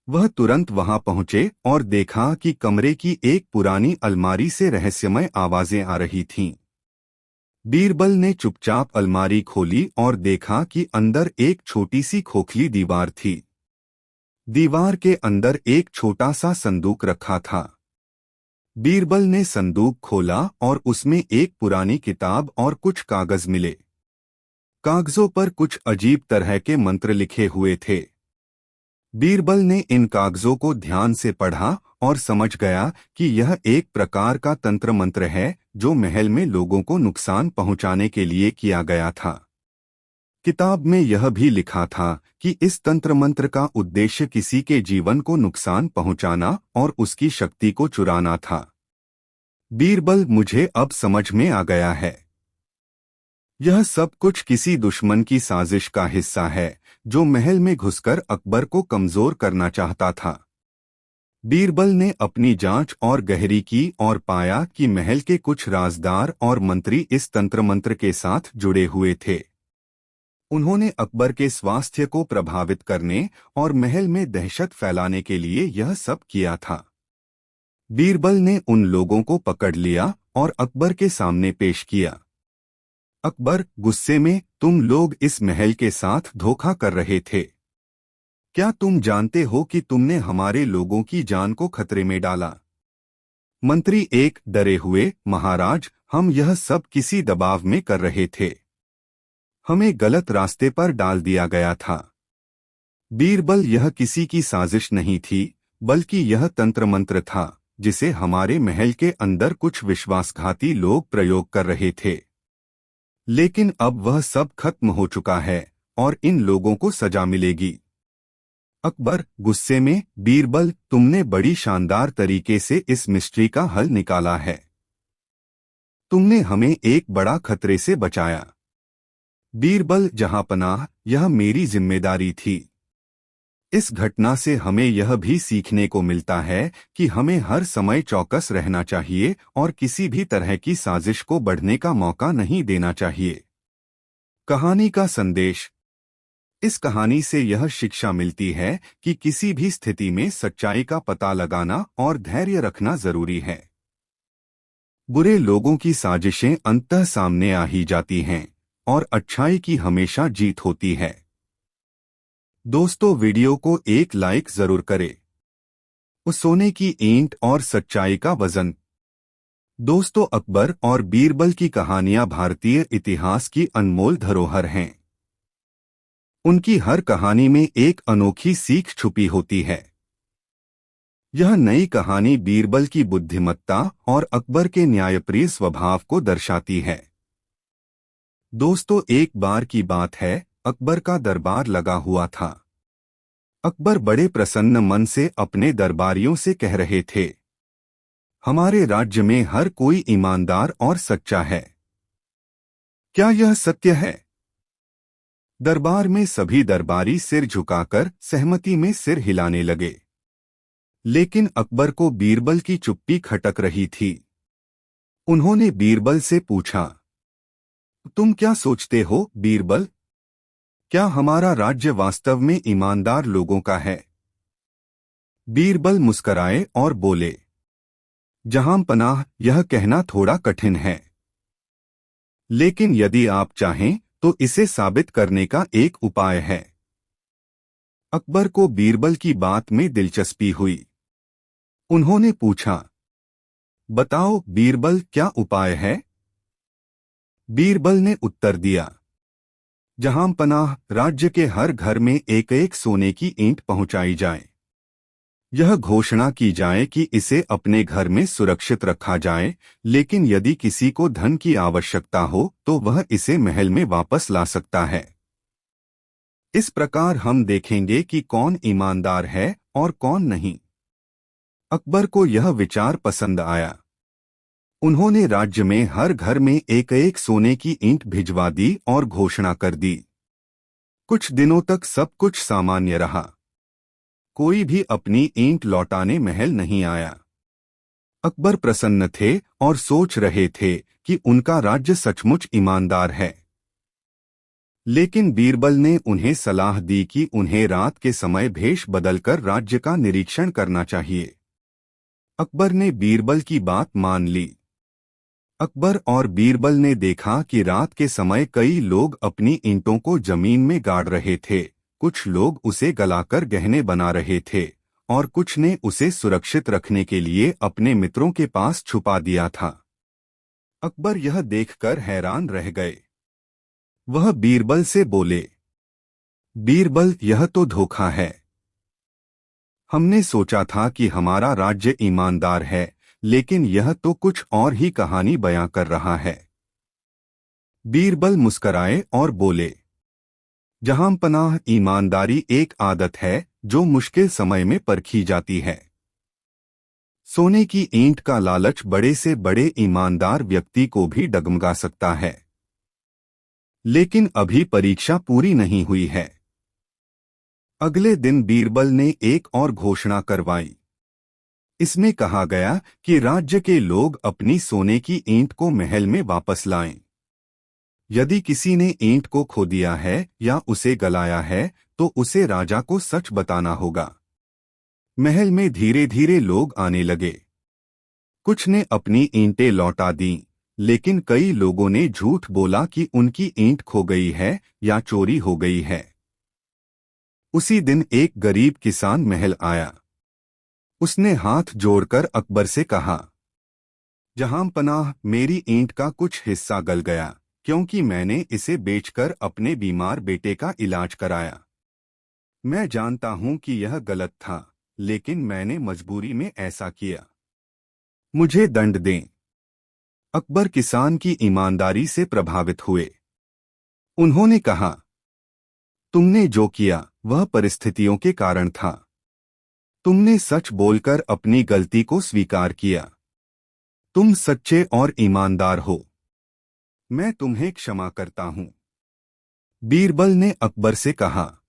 वह तुरंत वहां पहुंचे और देखा कि कमरे की एक पुरानी अलमारी से रहस्यमय आवाजें आ रही थीं। बीरबल ने चुपचाप अलमारी खोली और देखा कि अंदर एक छोटी सी खोखली दीवार थी। दीवार के अंदर एक छोटा सा संदूक रखा था। बीरबल ने संदूक खोला और उसमें एक पुरानी किताब और कुछ कागज मिले। कागजों पर कुछ अजीब तरह के मंत्र लिखे हुए थे। बीरबल ने इन कागजों को ध्यान से पढ़ा और समझ गया कि यह एक प्रकार का तंत्र मंत्र है जो महल में लोगों को नुकसान पहुंचाने के लिए किया गया था। किताब में यह भी लिखा था कि इस तंत्र मंत्र का उद्देश्य किसी के जीवन को नुकसान पहुंचाना और उसकी शक्ति को चुराना था। बीरबल, मुझे अब समझ में आ गया है। यह सब कुछ किसी दुश्मन की साजिश का हिस्सा है जो महल में घुसकर अकबर को कमजोर करना चाहता था। बीरबल ने अपनी जांच और गहरी की और पाया कि महल के कुछ राजदार और मंत्री इस तंत्र मंत्र के साथ जुड़े हुए थे। उन्होंने अकबर के स्वास्थ्य को प्रभावित करने और महल में दहशत फैलाने के लिए यह सब किया था। बीरबल ने उन लोगों को पकड़ लिया और अकबर के सामने पेश किया। अकबर, गुस्से में, तुम लोग इस महल के साथ धोखा कर रहे थे। क्या तुम जानते हो कि तुमने हमारे लोगों की जान को खतरे में डाला? मंत्री एक, डरे हुए, महाराज, हम यह सब किसी दबाव में कर रहे थे। हमें गलत रास्ते पर डाल दिया गया था। बीरबल, यह किसी की साजिश नहीं थी, बल्कि यह तंत्र मंत्र था जिसे हमारे महल के अंदर कुछ विश्वासघाती लोग प्रयोग कर रहे थे। लेकिन अब वह सब खत्म हो चुका है और इन लोगों को सजा मिलेगी। अकबर, गुस्से में, बीरबल, तुमने बड़ी शानदार तरीके से इस मिस्ट्री का हल निकाला है। तुमने हमें एक बड़ा खतरे से बचाया। बीरबल, जहांपनाह, यह मेरी जिम्मेदारी थी। इस घटना से हमें यह भी सीखने को मिलता है कि हमें हर समय चौकस रहना चाहिए और किसी भी तरह की साजिश को बढ़ने का मौका नहीं देना चाहिए। कहानी का संदेश। इस कहानी से यह शिक्षा मिलती है कि किसी भी स्थिति में सच्चाई का पता लगाना और धैर्य रखना जरूरी है। बुरे लोगों की साजिशें अंततः सामने आ ही जाती हैं और अच्छाई की हमेशा जीत होती है। दोस्तों, वीडियो को एक लाइक जरूर करें। उस सोने की ईंट और सच्चाई का वजन। दोस्तों, अकबर और बीरबल की कहानियां भारतीय इतिहास की अनमोल धरोहर हैं। उनकी हर कहानी में एक अनोखी सीख छुपी होती है। यह नई कहानी बीरबल की बुद्धिमत्ता और अकबर के न्यायप्रिय स्वभाव को दर्शाती है। दोस्तों, एक बार की बात है, अकबर का दरबार लगा हुआ था। अकबर बड़े प्रसन्न मन से अपने दरबारियों से कह रहे थे, हमारे राज्य में हर कोई ईमानदार और सच्चा है। क्या यह सत्य है? दरबार में सभी दरबारी सिर झुकाकर सहमति में सिर हिलाने लगे। लेकिन अकबर को बीरबल की चुप्पी खटक रही थी। उन्होंने बीरबल से पूछा, तुम क्या सोचते हो, बीरबल? क्या हमारा राज्य वास्तव में ईमानदार लोगों का है? बीरबल मुस्कराए और बोले, जहांपनाह, यह कहना थोड़ा कठिन है। लेकिन यदि आप चाहें तो इसे साबित करने का एक उपाय है। अकबर को बीरबल की बात में दिलचस्पी हुई। उन्होंने पूछा, बताओ बीरबल, क्या उपाय है? बीरबल ने उत्तर दिया, जहांपनाह, राज्य के हर घर में एक एक सोने की ईंट पहुंचाई जाए। यह घोषणा की जाए कि इसे अपने घर में सुरक्षित रखा जाए, लेकिन यदि किसी को धन की आवश्यकता हो तो वह इसे महल में वापस ला सकता है। इस प्रकार हम देखेंगे कि कौन ईमानदार है और कौन नहीं। अकबर को यह विचार पसंद आया। उन्होंने राज्य में हर घर में एक एक सोने की ईंट भिजवा दी और घोषणा कर दी। कुछ दिनों तक सब कुछ सामान्य रहा। कोई भी अपनी ईंट लौटाने महल नहीं आया। अकबर प्रसन्न थे और सोच रहे थे कि उनका राज्य सचमुच ईमानदार है। लेकिन बीरबल ने उन्हें सलाह दी कि उन्हें रात के समय भेष बदलकर राज्य का निरीक्षण करना चाहिए। अकबर ने बीरबल की बात मान ली। अकबर और बीरबल ने देखा कि रात के समय कई लोग अपनी ईंटों को जमीन में गाड़ रहे थे, कुछ लोग उसे गलाकर गहने बना रहे थे और कुछ ने उसे सुरक्षित रखने के लिए अपने मित्रों के पास छुपा दिया था। अकबर यह देखकर हैरान रह गए। वह बीरबल से बोले, बीरबल, यह तो धोखा है। हमने सोचा था कि हमारा राज्य ईमानदार है, लेकिन यह तो कुछ और ही कहानी बयां कर रहा है। बीरबल मुस्कराए और बोले, जहांपनाह, ईमानदारी एक आदत है जो मुश्किल समय में परखी जाती है। सोने की ईंट का लालच बड़े से बड़े ईमानदार व्यक्ति को भी डगमगा सकता है। लेकिन अभी परीक्षा पूरी नहीं हुई है। अगले दिन बीरबल ने एक और घोषणा करवाई। इसमें कहा गया कि राज्य के लोग अपनी सोने की ईंट को महल में वापस लाएं। यदि किसी ने ईंट को खो दिया है या उसे गलाया है तो उसे राजा को सच बताना होगा। महल में धीरे धीरे लोग आने लगे। कुछ ने अपनी ईंटें लौटा दीं, लेकिन कई लोगों ने झूठ बोला कि उनकी ईंट खो गई है या चोरी हो गई है। उसी दिन एक गरीब किसान महल आया। उसने हाथ जोड़कर अकबर से कहा, जहांपनाह, मेरी ईंट का कुछ हिस्सा गल गया क्योंकि मैंने इसे बेचकर अपने बीमार बेटे का इलाज कराया। मैं जानता हूं कि यह गलत था, लेकिन मैंने मजबूरी में ऐसा किया। मुझे दंड दें। अकबर किसान की ईमानदारी से प्रभावित हुए। उन्होंने कहा, तुमने जो किया वह परिस्थितियों के कारण था। तुमने सच बोलकर अपनी गलती को स्वीकार किया। तुम सच्चे और ईमानदार हो। मैं तुम्हें क्षमा करता हूं। बीरबल ने अकबर से कहा,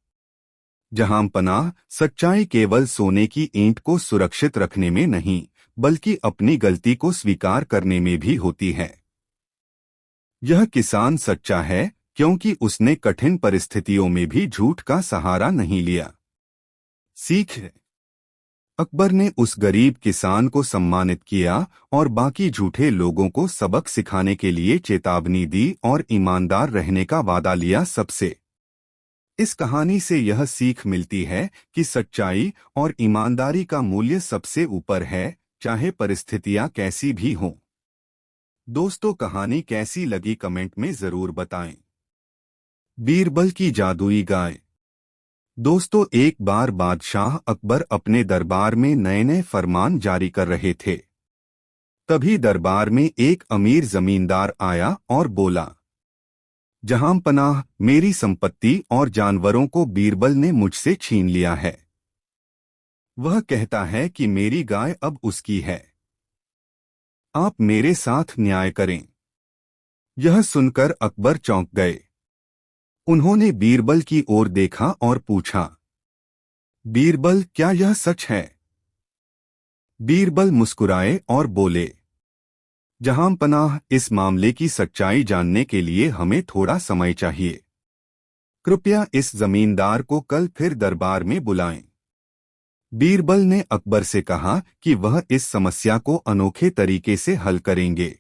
जहांपनाह, सच्चाई केवल सोने की ईंट को सुरक्षित रखने में नहीं, बल्कि अपनी गलती को स्वीकार करने में भी होती है। यह किसान सच्चा है क्योंकि उसने कठिन परिस्थितियों में भी झूठ का सहारा नहीं लिया। सीख। अकबर ने उस गरीब किसान को सम्मानित किया और बाकी झूठे लोगों को सबक सिखाने के लिए चेतावनी दी और ईमानदार रहने का वादा लिया सबसे। इस कहानी से यह सीख मिलती है कि सच्चाई और ईमानदारी का मूल्य सबसे ऊपर है, चाहे परिस्थितियां कैसी भी हों। दोस्तों, कहानी कैसी लगी कमेंट में जरूर बताएं। बीरबल की जादुई गाय। दोस्तों, एक बार बादशाह अकबर अपने दरबार में नए नए फरमान जारी कर रहे थे। तभी दरबार में एक अमीर जमींदार आया और बोला, जहांपनाह, मेरी संपत्ति और जानवरों को बीरबल ने मुझसे छीन लिया है। वह कहता है कि मेरी गाय अब उसकी है। आप मेरे साथ न्याय करें। यह सुनकर अकबर चौंक गए। उन्होंने बीरबल की ओर देखा और पूछा, बीरबल, क्या यह सच है? बीरबल मुस्कुराए और बोले, जहांपनाह, इस मामले की सच्चाई जानने के लिए हमें थोड़ा समय चाहिए। कृपया इस जमींदार को कल फिर दरबार में बुलाएं। बीरबल ने अकबर से कहा कि वह इस समस्या को अनोखे तरीके से हल करेंगे।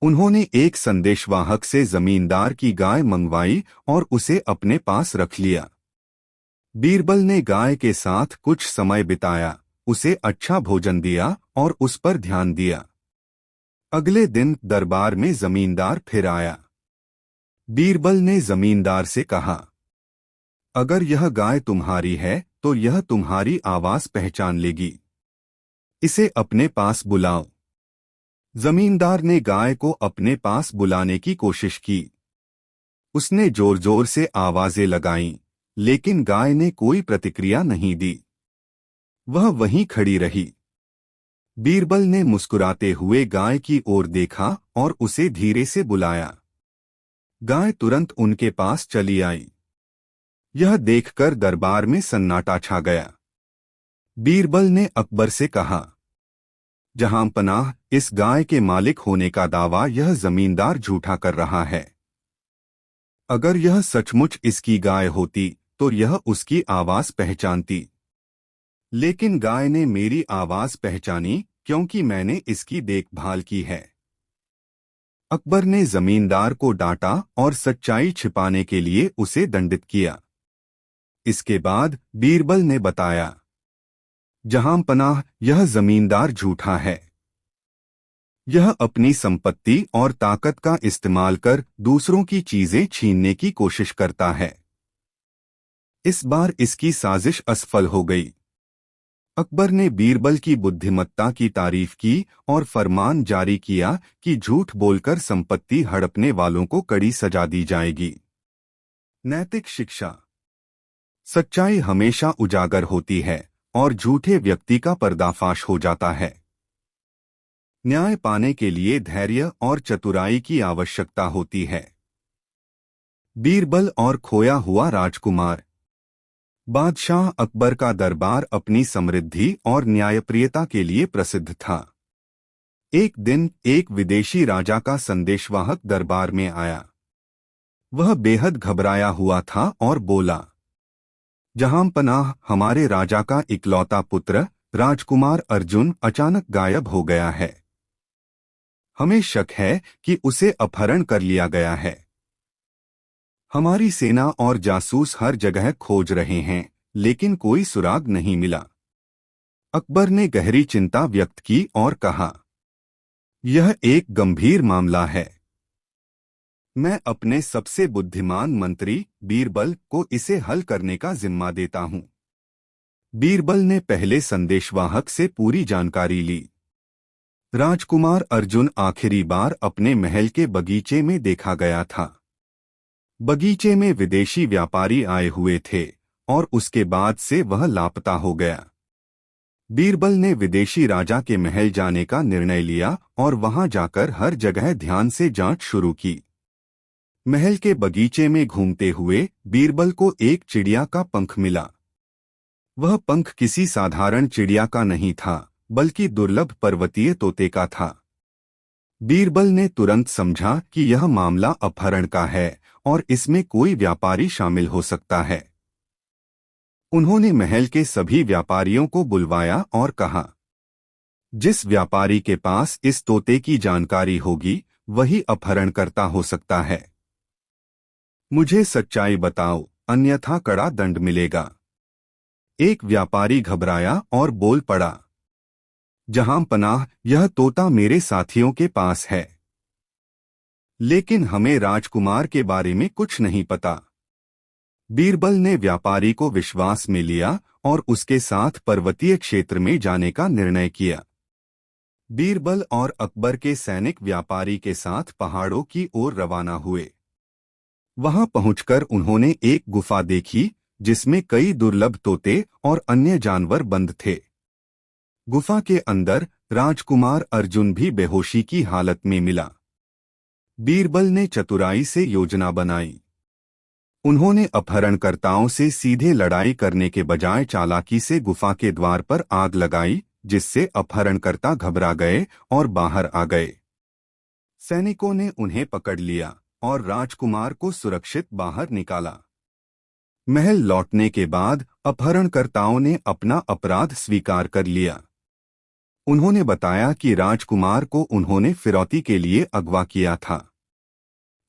उन्होंने एक संदेशवाहक से जमींदार की गाय मंगवाई और उसे अपने पास रख लिया। बीरबल ने गाय के साथ कुछ समय बिताया, उसे अच्छा भोजन दिया और उस पर ध्यान दिया। अगले दिन दरबार में जमींदार फिर आया। बीरबल ने जमींदार से कहा, अगर यह गाय तुम्हारी है तो यह तुम्हारी आवाज पहचान लेगी। इसे अपने पास बुलाओ। जमींदार ने गाय को अपने पास बुलाने की कोशिश की। उसने जोर जोर से आवाजें लगाईं, लेकिन गाय ने कोई प्रतिक्रिया नहीं दी। वह वहीं खड़ी रही। बीरबल ने मुस्कुराते हुए गाय की ओर देखा और उसे धीरे से बुलाया। गाय तुरंत उनके पास चली आई। यह देखकर दरबार में सन्नाटा छा गया। बीरबल ने अकबर से कहा, जहां पनाह, इस गाय के मालिक होने का दावा यह जमींदार झूठा कर रहा है। अगर यह सचमुच इसकी गाय होती तो यह उसकी आवाज पहचानती। लेकिन गाय ने मेरी आवाज पहचानी क्योंकि मैंने इसकी देखभाल की है। अकबर ने जमींदार को डांटा और सच्चाई छिपाने के लिए उसे दंडित किया। इसके बाद बीरबल ने बताया, जहां पनाह, यह जमींदार झूठा है। यह अपनी संपत्ति और ताकत का इस्तेमाल कर दूसरों की चीजें छीनने की कोशिश करता है। इस बार इसकी साजिश असफल हो गई। अकबर ने बीरबल की बुद्धिमत्ता की तारीफ की और फरमान जारी किया कि झूठ बोलकर संपत्ति हड़पने वालों को कड़ी सजा दी जाएगी। नैतिक शिक्षा। सच्चाई हमेशा उजागर होती है और झूठे व्यक्ति का पर्दाफाश हो जाता है। न्याय पाने के लिए धैर्य और चतुराई की आवश्यकता होती है। बीरबल और खोया हुआ राजकुमार। बादशाह अकबर का दरबार अपनी समृद्धि और न्यायप्रियता के लिए प्रसिद्ध था। एक दिन एक विदेशी राजा का संदेशवाहक दरबार में आया। वह बेहद घबराया हुआ था और बोला, जहां पनाह, हमारे राजा का इकलौता पुत्र राजकुमार अर्जुन अचानक गायब हो गया है। हमें शक है कि उसे अपहरण कर लिया गया है। हमारी सेना और जासूस हर जगह खोज रहे हैं, लेकिन कोई सुराग नहीं मिला। अकबर ने गहरी चिंता व्यक्त की और कहा, यह एक गंभीर मामला है। मैं अपने सबसे बुद्धिमान मंत्री बीरबल को इसे हल करने का जिम्मा देता हूं। बीरबल ने पहले संदेशवाहक से पूरी जानकारी ली। राजकुमार अर्जुन आखिरी बार अपने महल के बगीचे में देखा गया था। बगीचे में विदेशी व्यापारी आए हुए थे और उसके बाद से वह लापता हो गया। बीरबल ने विदेशी राजा के महल जाने का निर्णय लिया और वहां जाकर हर जगह ध्यान से जांच शुरू की। महल के बगीचे में घूमते हुए बीरबल को एक चिड़िया का पंख मिला। वह पंख किसी साधारण चिड़िया का नहीं था, बल्कि दुर्लभ पर्वतीय तोते का था। बीरबल ने तुरंत समझा कि यह मामला अपहरण का है और इसमें कोई व्यापारी शामिल हो सकता है। उन्होंने महल के सभी व्यापारियों को बुलवाया और कहा, जिस व्यापारी के पास इस तोते की जानकारी होगी वही अपहरणकर्ता हो सकता है। मुझे सच्चाई बताओ, अन्यथा कड़ा दंड मिलेगा। एक व्यापारी घबराया और बोल पड़ा, जहां पनाह, यह तोता मेरे साथियों के पास है, लेकिन हमें राजकुमार के बारे में कुछ नहीं पता। बीरबल ने व्यापारी को विश्वास में लिया और उसके साथ पर्वतीय क्षेत्र में जाने का निर्णय किया। बीरबल और अकबर के सैनिक व्यापारी के साथ पहाड़ों की ओर रवाना हुए। वहां पहुंचकर उन्होंने एक गुफा देखी जिसमें कई दुर्लभ तोते और अन्य जानवर बंद थे। गुफा के अंदर राजकुमार अर्जुन भी बेहोशी की हालत में मिला। बीरबल ने चतुराई से योजना बनाई। उन्होंने अपहरणकर्ताओं से सीधे लड़ाई करने के बजाय चालाकी से गुफा के द्वार पर आग लगाई, जिससे अपहरणकर्ता घबरा गए और बाहर आ गए। सैनिकों ने उन्हें पकड़ लिया और राजकुमार को सुरक्षित बाहर निकाला। महल लौटने के बाद अपहरणकर्ताओं ने अपना अपराध स्वीकार कर लिया। उन्होंने बताया कि राजकुमार को उन्होंने फिरौती के लिए अगवा किया था,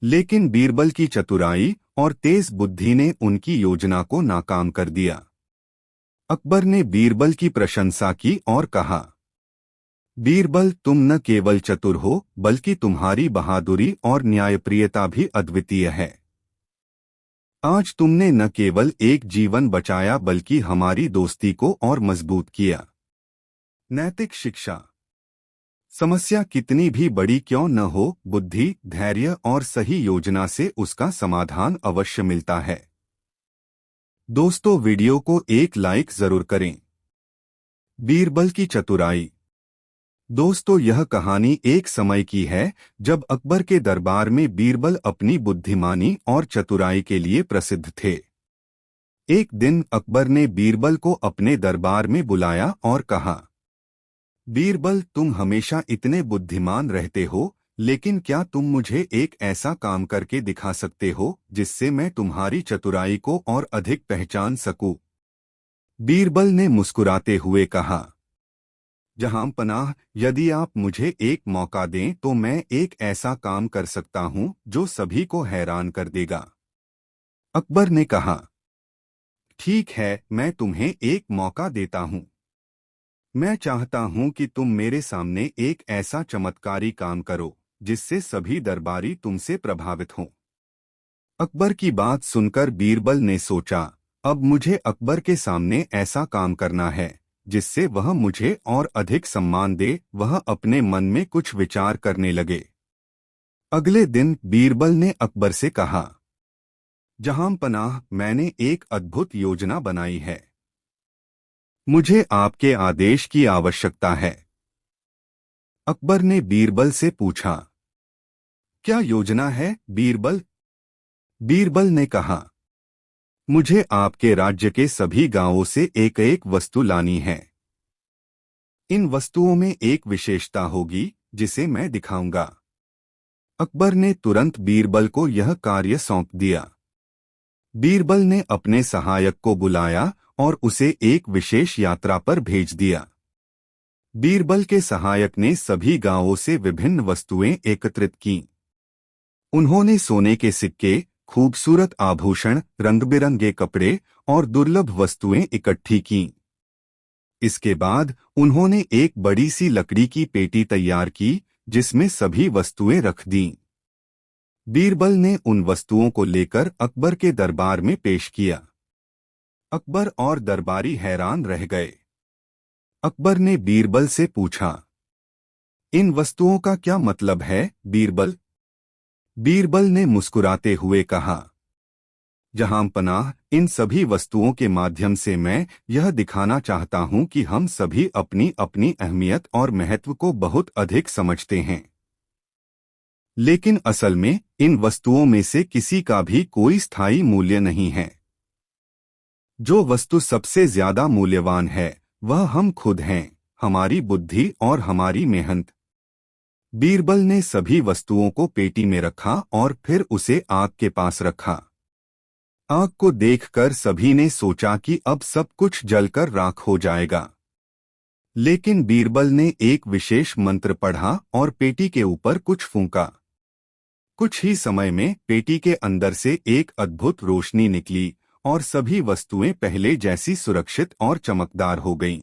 लेकिन बीरबल की चतुराई और तेज बुद्धि ने उनकी योजना को नाकाम कर दिया। अकबर ने बीरबल की प्रशंसा की और कहा, बीरबल, तुम न केवल चतुर हो बल्कि तुम्हारी बहादुरी और न्यायप्रियता भी अद्वितीय है। आज तुमने न केवल एक जीवन बचाया बल्कि हमारी दोस्ती को और मजबूत किया। नैतिक शिक्षा। समस्या कितनी भी बड़ी क्यों न हो, बुद्धि, धैर्य और सही योजना से उसका समाधान अवश्य मिलता है। दोस्तों, वीडियो को एक लाइक जरूर करें। बीरबल की चतुराई। दोस्तों, यह कहानी एक समय की है जब अकबर के दरबार में बीरबल अपनी बुद्धिमानी और चतुराई के लिए प्रसिद्ध थे। एक दिन अकबर ने बीरबल को अपने दरबार में बुलाया और कहा, बीरबल, तुम हमेशा इतने बुद्धिमान रहते हो, लेकिन क्या तुम मुझे एक ऐसा काम करके दिखा सकते हो जिससे मैं तुम्हारी चतुराई को और अधिक पहचान सकूं? बीरबल ने मुस्कुराते हुए कहा, जहां पनाह, यदि आप मुझे एक मौका दें तो मैं एक ऐसा काम कर सकता हूं जो सभी को हैरान कर देगा। अकबर ने कहा, ठीक है, मैं तुम्हें एक मौका देता हूं। मैं चाहता हूं कि तुम मेरे सामने एक ऐसा चमत्कारी काम करो जिससे सभी दरबारी तुमसे प्रभावित हों। अकबर की बात सुनकर बीरबल ने सोचा, अब मुझे अकबर के सामने ऐसा काम करना है जिससे वह मुझे और अधिक सम्मान दे। वह अपने मन में कुछ विचार करने लगे। अगले दिन बीरबल ने अकबर से कहा, जहां पनाह, मैंने एक अद्भुत योजना बनाई है। मुझे आपके आदेश की आवश्यकता है। अकबर ने बीरबल से पूछा, क्या योजना है बीरबल? बीरबल ने कहा, मुझे आपके राज्य के सभी गांवों से एक एक वस्तु लानी है। इन वस्तुओं में एक विशेषता होगी जिसे मैं दिखाऊंगा। अकबर ने तुरंत बीरबल को यह कार्य सौंप दिया। बीरबल ने अपने सहायक को बुलाया और उसे एक विशेष यात्रा पर भेज दिया। बीरबल के सहायक ने सभी गांवों से विभिन्न वस्तुएं एकत्रित कीं। उन्होंने सोने के सिक्के, खूबसूरत आभूषण, रंग-बिरंगे कपड़े और दुर्लभ वस्तुएं इकट्ठी कीं। इसके बाद उन्होंने एक बड़ी सी लकड़ी की पेटी तैयार की जिसमें सभी वस्तुएं रख दीं। बीरबल ने उन वस्तुओं को लेकर अकबर के दरबार में पेश किया। अकबर और दरबारी हैरान रह गए। अकबर ने बीरबल से पूछा, इन वस्तुओं का क्या मतलब है बीरबल? बीरबल ने मुस्कुराते हुए कहा, जहां पनाह, इन सभी वस्तुओं के माध्यम से मैं यह दिखाना चाहता हूं कि हम सभी अपनी अपनी अहमियत और महत्व को बहुत अधिक समझते हैं। लेकिन असल में इन वस्तुओं में से किसी का भी कोई स्थायी मूल्य नहीं है। जो वस्तु सबसे ज्यादा मूल्यवान है वह हम खुद हैं, हमारी बुद्धि और हमारी मेहनत। बीरबल ने सभी वस्तुओं को पेटी में रखा और फिर उसे आग के पास रखा। आग को देखकर सभी ने सोचा कि अब सब कुछ जलकर राख हो जाएगा। लेकिन बीरबल ने एक विशेष मंत्र पढ़ा और पेटी के ऊपर कुछ फूंका। कुछ ही समय में पेटी के अंदर से एक अद्भुत रोशनी निकली और सभी वस्तुएं पहले जैसी सुरक्षित और चमकदार हो गईं।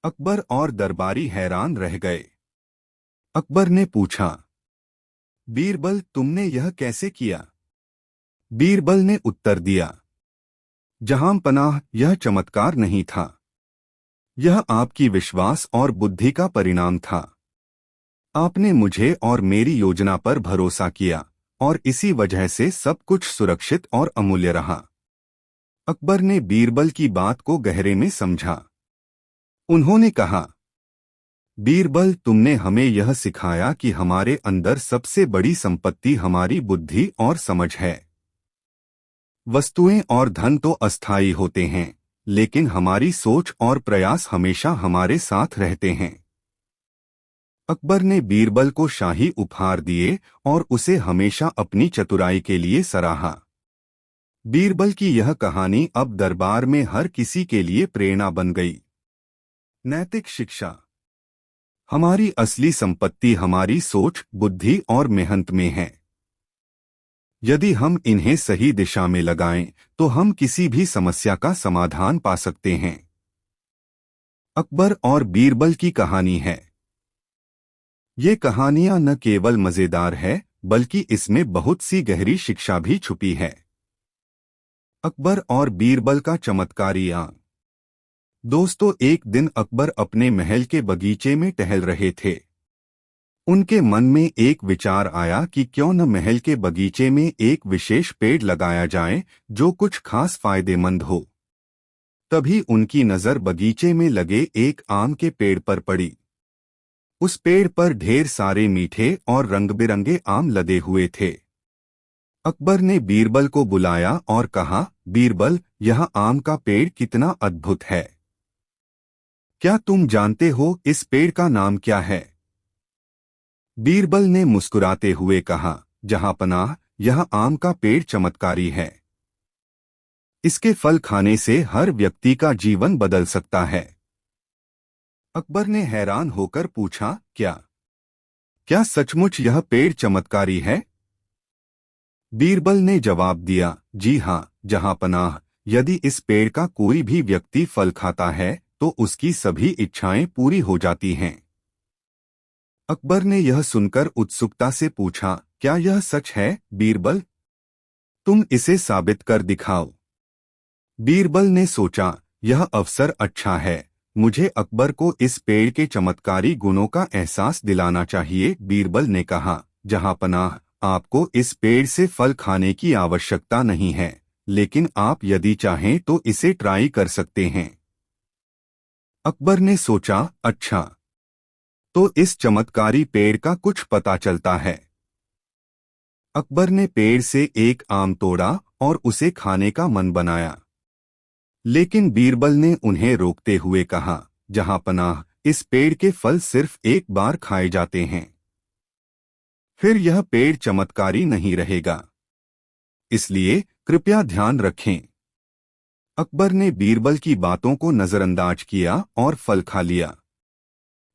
अकबर और दरबारी हैरान रह गए। अकबर ने पूछा, बीरबल, तुमने यह कैसे किया? बीरबल ने उत्तर दिया, जहां पनाह, यह चमत्कार नहीं था। यह आपकी विश्वास और बुद्धि का परिणाम था। आपने मुझे और मेरी योजना पर भरोसा किया और इसी वजह से सब कुछ सुरक्षित और अमूल्य रहा। अकबर ने बीरबल की बात को गहरे में समझा। उन्होंने कहा, बीरबल, तुमने हमें यह सिखाया कि हमारे अंदर सबसे बड़ी संपत्ति हमारी बुद्धि और समझ है। वस्तुएं और धन तो अस्थायी होते हैं, लेकिन हमारी सोच और प्रयास हमेशा हमारे साथ रहते हैं। अकबर ने बीरबल को शाही उपहार दिए और उसे हमेशा अपनी चतुराई के लिए सराहा। बीरबल की यह कहानी अब दरबार में हर किसी के लिए प्रेरणा बन गई। नैतिक शिक्षा। हमारी असली संपत्ति हमारी सोच, बुद्धि और मेहनत में है। यदि हम इन्हें सही दिशा में लगाएं, तो हम किसी भी समस्या का समाधान पा सकते हैं। अकबर और बीरबल की कहानी है। ये कहानियां न केवल मजेदार है, बल्कि इसमें बहुत सी गहरी शिक्षा भी छुपी है। अकबर और बीरबल का चमत्कारी आंक। दोस्तों, एक दिन अकबर अपने महल के बगीचे में टहल रहे थे। उनके मन में एक विचार आया कि क्यों न महल के बगीचे में एक विशेष पेड़ लगाया जाए जो कुछ खास फायदेमंद हो। तभी उनकी नजर बगीचे में लगे एक आम के पेड़ पर पड़ी। उस पेड़ पर ढेर सारे मीठे और रंग-बिरंगे आम लदे हुए थे। अकबर ने बीरबल को बुलाया और कहा, बीरबल, यह आम का पेड़ कितना अद्भुत है। क्या तुम जानते हो इस पेड़ का नाम क्या है? बीरबल ने मुस्कुराते हुए कहा, जहांपनाह, यह आम का पेड़ चमत्कारी है। इसके फल खाने से हर व्यक्ति का जीवन बदल सकता है। अकबर ने हैरान होकर पूछा, क्या क्या सचमुच यह पेड़ चमत्कारी है? बीरबल ने जवाब दिया, जी हाँ, जहांपनाह, यदि इस पेड़ का कोई भी व्यक्ति फल खाता है तो उसकी सभी इच्छाएं पूरी हो जाती हैं। अकबर ने यह सुनकर उत्सुकता से पूछा, क्या यह सच है, बीरबल? तुम इसे साबित कर दिखाओ। बीरबल ने सोचा, यह अवसर अच्छा है। मुझे अकबर को इस पेड़ के चमत्कारी गुणों का एहसास दिलाना चाहिए। बीरबल ने कहा, जहांपनाह, आपको इस पेड़ से फल खाने की आवश्यकता नहीं है, लेकिन आप यदि चाहें तो इसे ट्राई कर सकते हैं। अकबर ने सोचा, अच्छा, तो इस चमत्कारी पेड़ का कुछ पता चलता है। अकबर ने पेड़ से एक आम तोड़ा और उसे खाने का मन बनाया। लेकिन बीरबल ने उन्हें रोकते हुए कहा, जहांपनाह, इस पेड़ के फल सिर्फ एक बार खाए जाते हैं, फिर यह पेड़ चमत्कारी नहीं रहेगा। इसलिए कृपया ध्यान रखें। अकबर ने बीरबल की बातों को नजरअंदाज किया और फल खा लिया।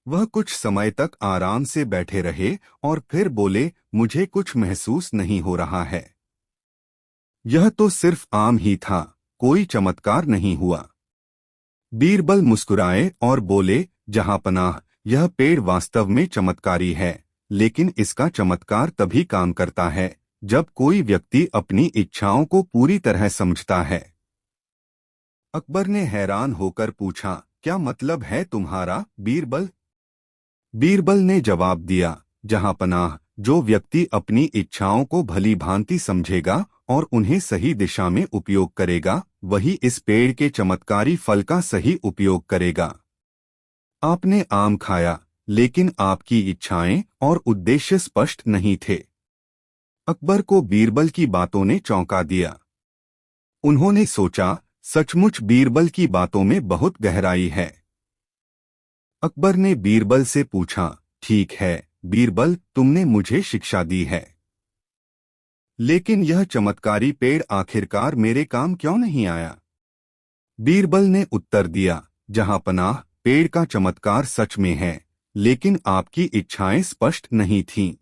वह कुछ समय तक आराम से बैठे रहे और फिर बोले, मुझे कुछ महसूस नहीं हो रहा है। यह तो सिर्फ आम ही था, कोई चमत्कार नहीं हुआ। बीरबल मुस्कुराए और बोले, जहांपनाह, यह पेड़ वास्तव में चमत्कारी है, लेकिन इसका चमत्कार तभी काम करता है जब कोई व्यक्ति अपनी इच्छाओं को पूरी तरह समझता है। अकबर ने हैरान होकर पूछा, क्या मतलब है तुम्हारा, बीरबल? बीरबल ने जवाब दिया, जहांपनाह, जो व्यक्ति अपनी इच्छाओं को भली भांति समझेगा और उन्हें सही दिशा में उपयोग करेगा, वही इस पेड़ के चमत्कारी फल का सही उपयोग करेगा। आपने आम खाया, लेकिन आपकी इच्छाएं और उद्देश्य स्पष्ट नहीं थे। अकबर को बीरबल की बातों ने चौंका दिया। उन्होंने सोचा, सचमुच बीरबल की बातों में बहुत गहराई है। अकबर ने बीरबल से पूछा, ठीक है बीरबल, तुमने मुझे शिक्षा दी है, लेकिन यह चमत्कारी पेड़ आखिरकार मेरे काम क्यों नहीं आया? बीरबल ने उत्तर दिया, जहांपनाह, पेड़ का चमत्कार सच में है, लेकिन आपकी इच्छाएं स्पष्ट नहीं थीं।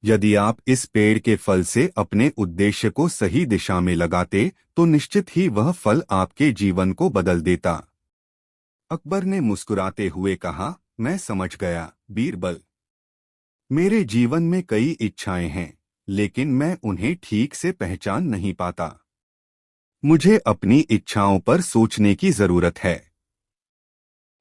यदि आप इस पेड़ के फल से अपने उद्देश्य को सही दिशा में लगाते तो निश्चित ही वह फल आपके जीवन को बदल देता। अकबर ने मुस्कुराते हुए कहा, मैं समझ गया, बीरबल। मेरे जीवन में कई इच्छाएं हैं, लेकिन मैं उन्हें ठीक से पहचान नहीं पाता। मुझे अपनी इच्छाओं पर सोचने की जरूरत है।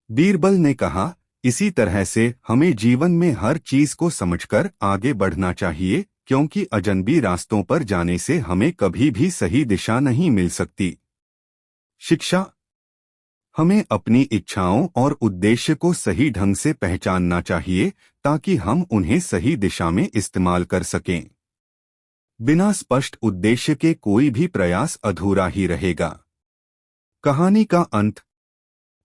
बीरबल ने कहा, इसी तरह से हमें जीवन में हर चीज को समझकर आगे बढ़ना चाहिए, क्योंकि अजनबी रास्तों पर जाने से हमें कभी भी सही दिशा नहीं मिल सकती। शिक्षा। हमें अपनी इच्छाओं और उद्देश्य को सही ढंग से पहचानना चाहिए ताकि हम उन्हें सही दिशा में इस्तेमाल कर सकें। बिना स्पष्ट उद्देश्य के कोई भी प्रयास अधूरा ही रहेगा। कहानी का अंत।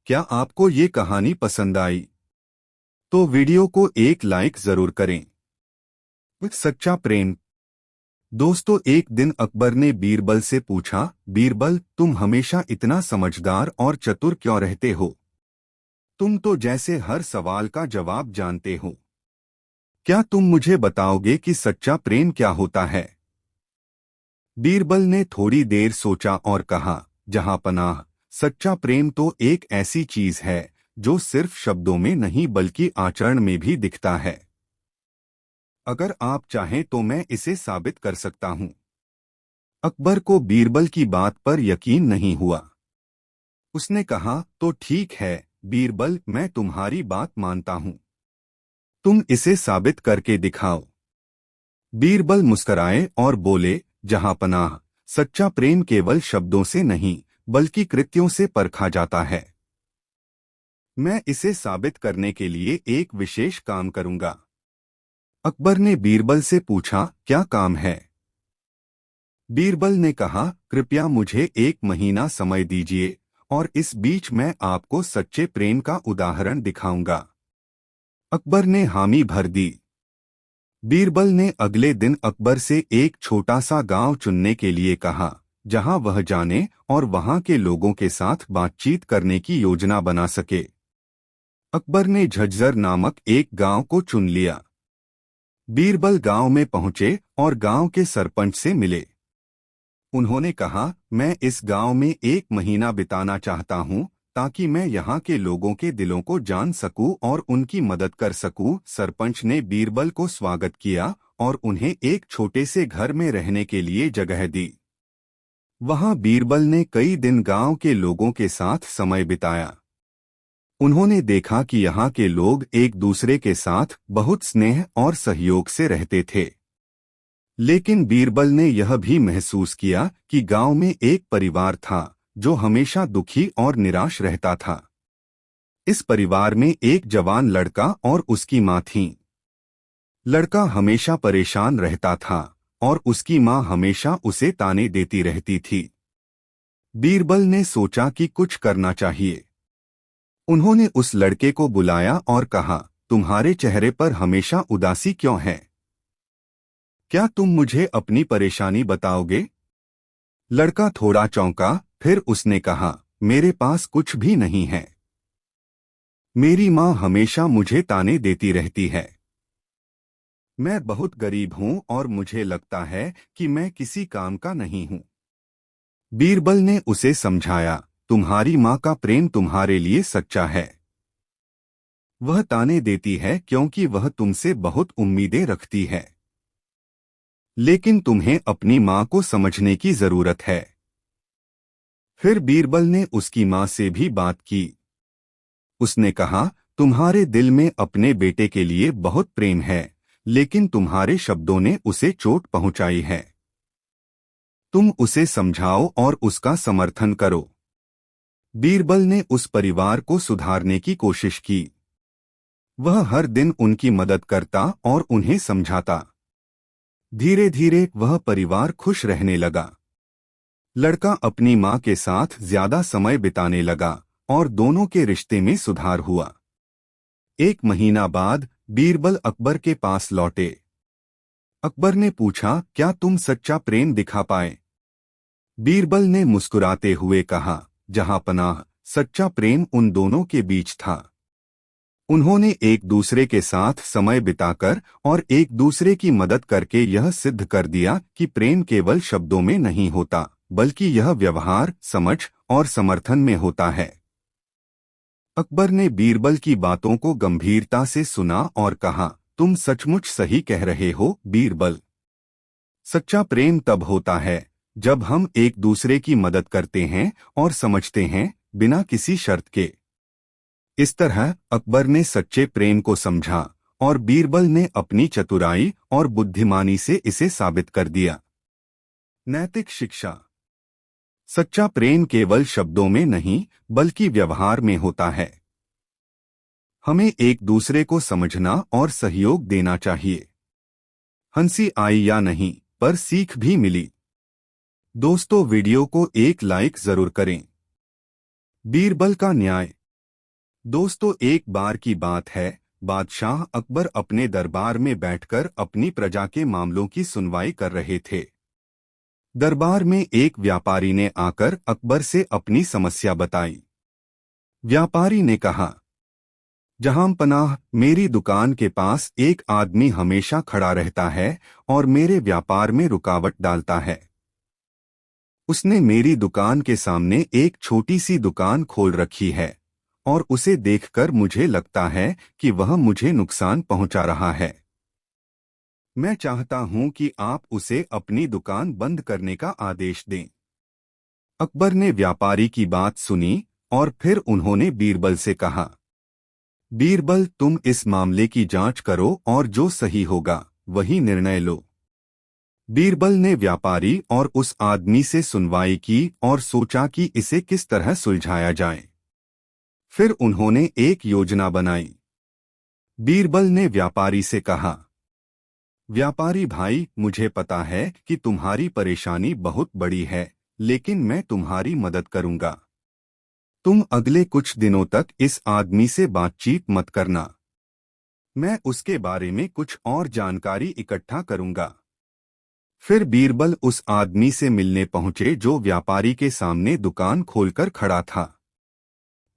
क्या आपको ये कहानी पसंद आई? तो वीडियो को एक लाइक जरूर करें। सच्चा प्रेम। दोस्तों, एक दिन अकबर ने बीरबल से पूछा, बीरबल, तुम हमेशा इतना समझदार और चतुर क्यों रहते हो? तुम तो जैसे हर सवाल का जवाब जानते हो। क्या तुम मुझे बताओगे कि सच्चा प्रेम क्या होता है? बीरबल ने थोड़ी देर सोचा और कहा, जहांपनाह, सच्चा प्रेम तो एक ऐसी चीज है जो सिर्फ शब्दों में नहीं बल्कि आचरण में भी दिखता है। अगर आप चाहें तो मैं इसे साबित कर सकता हूं। अकबर को बीरबल की बात पर यकीन नहीं हुआ। उसने कहा, तो ठीक है बीरबल, मैं तुम्हारी बात मानता हूं। तुम इसे साबित करके दिखाओ। बीरबल मुस्कराए और बोले, जहांपनाह, सच्चा प्रेम केवल शब्दों से नहीं बल्कि कृत्यों से परखा जाता है। मैं इसे साबित करने के लिए एक विशेष काम करूंगा। अकबर ने बीरबल से पूछा, क्या काम है? बीरबल ने कहा, कृपया मुझे 1 महीना समय दीजिए और इस बीच मैं आपको सच्चे प्रेम का उदाहरण दिखाऊंगा। अकबर ने हामी भर दी। बीरबल ने अगले दिन अकबर से एक छोटा सा गांव चुनने के लिए कहा, जहां वह जाने और वहां के लोगों के साथ बातचीत करने की योजना बना सके। अकबर ने झज्जर नामक एक गांव को चुन लिया। बीरबल गांव में पहुंचे और गांव के सरपंच से मिले। उन्होंने कहा, मैं इस गांव में 1 महीना बिताना चाहता हूं ताकि मैं यहां के लोगों के दिलों को जान सकूं और उनकी मदद कर सकूं। सरपंच ने बीरबल को स्वागत किया और उन्हें एक छोटे से घर में रहने के लिए जगह दी। वहां बीरबल ने कई दिन गांव के लोगों के साथ समय बिताया। उन्होंने देखा कि यहाँ के लोग एक दूसरे के साथ बहुत स्नेह और सहयोग से रहते थे। लेकिन बीरबल ने यह भी महसूस किया कि गांव में एक परिवार था जो हमेशा दुखी और निराश रहता था। इस परिवार में एक जवान लड़का और उसकी मां थीं। लड़का हमेशा परेशान रहता था और उसकी मां हमेशा उसे ताने देती रहती थी। बीरबल ने सोचा कि कुछ करना चाहिए। उन्होंने उस लड़के को बुलाया और कहा, तुम्हारे चेहरे पर हमेशा उदासी क्यों है? क्या तुम मुझे अपनी परेशानी बताओगे? लड़का थोड़ा चौंका, फिर उसने कहा, मेरे पास कुछ भी नहीं है। मेरी मां हमेशा मुझे ताने देती रहती है। मैं बहुत गरीब हूं और मुझे लगता है कि मैं किसी काम का नहीं हूं। बीरबल ने उसे समझाया, तुम्हारी मां का प्रेम तुम्हारे लिए सच्चा है। वह ताने देती है क्योंकि वह तुमसे बहुत उम्मीदें रखती है। लेकिन तुम्हें अपनी मां को समझने की जरूरत है। फिर बीरबल ने उसकी मां से भी बात की। उसने कहा, तुम्हारे दिल में अपने बेटे के लिए बहुत प्रेम है, लेकिन तुम्हारे शब्दों ने उसे चोट पहुंचाई है। तुम उसे समझाओ और उसका समर्थन करो। बीरबल ने उस परिवार को सुधारने की कोशिश की। वह हर दिन उनकी मदद करता और उन्हें समझाता। धीरे धीरे वह परिवार खुश रहने लगा। लड़का अपनी मां के साथ ज्यादा समय बिताने लगा और दोनों के रिश्ते में सुधार हुआ। 1 महीना बाद बीरबल अकबर के पास लौटे। अकबर ने पूछा, क्या तुम सच्चा प्रेम दिखा पाए? बीरबल ने मुस्कुराते हुए कहा, जहांपनाह, सच्चा प्रेम उन दोनों के बीच था। उन्होंने एक दूसरे के साथ समय बिताकर और एक दूसरे की मदद करके यह सिद्ध कर दिया कि प्रेम केवल शब्दों में नहीं होता बल्कि यह व्यवहार, समझ और समर्थन में होता है। अकबर ने बीरबल की बातों को गंभीरता से सुना और कहा, तुम सचमुच सही कह रहे हो बीरबल। सच्चा प्रेम तब होता है जब हम एक दूसरे की मदद करते हैं और समझते हैं, बिना किसी शर्त के। इस तरह अकबर ने सच्चे प्रेम को समझा और बीरबल ने अपनी चतुराई और बुद्धिमानी से इसे साबित कर दिया। नैतिक शिक्षा। सच्चा प्रेम केवल शब्दों में नहीं बल्कि व्यवहार में होता है। हमें एक दूसरे को समझना और सहयोग देना चाहिए। हंसी आई या नहीं, पर सीख भी मिली। दोस्तों, वीडियो को एक लाइक जरूर करें। बीरबल का न्याय। दोस्तों, एक बार की बात है, बादशाह अकबर अपने दरबार में बैठकर अपनी प्रजा के मामलों की सुनवाई कर रहे थे। दरबार में एक व्यापारी ने आकर अकबर से अपनी समस्या बताई। व्यापारी ने कहा, जहां पनाह, मेरी दुकान के पास एक आदमी हमेशा खड़ा रहता है और मेरे व्यापार में रुकावट डालता है। उसने मेरी दुकान के सामने एक छोटी सी दुकान खोल रखी है और उसे देखकर मुझे लगता है कि वह मुझे नुकसान पहुंचा रहा है। मैं चाहता हूं कि आप उसे अपनी दुकान बंद करने का आदेश दें। अकबर ने व्यापारी की बात सुनी और फिर उन्होंने बीरबल से कहा, बीरबल, तुम इस मामले की जांच करो और जो सही होगा वही निर्णय लो। बीरबल ने व्यापारी और उस आदमी से सुनवाई की और सोचा कि इसे किस तरह सुलझाया जाए। फिर उन्होंने एक योजना बनाई। बीरबल ने व्यापारी से कहा, व्यापारी भाई, मुझे पता है कि तुम्हारी परेशानी बहुत बड़ी है, लेकिन मैं तुम्हारी मदद करूंगा। तुम अगले कुछ दिनों तक इस आदमी से बातचीत मत करना। मैं उसके बारे में कुछ और जानकारी इकट्ठा करूंगा। फिर बीरबल उस आदमी से मिलने पहुंचे जो व्यापारी के सामने दुकान खोलकर खड़ा था।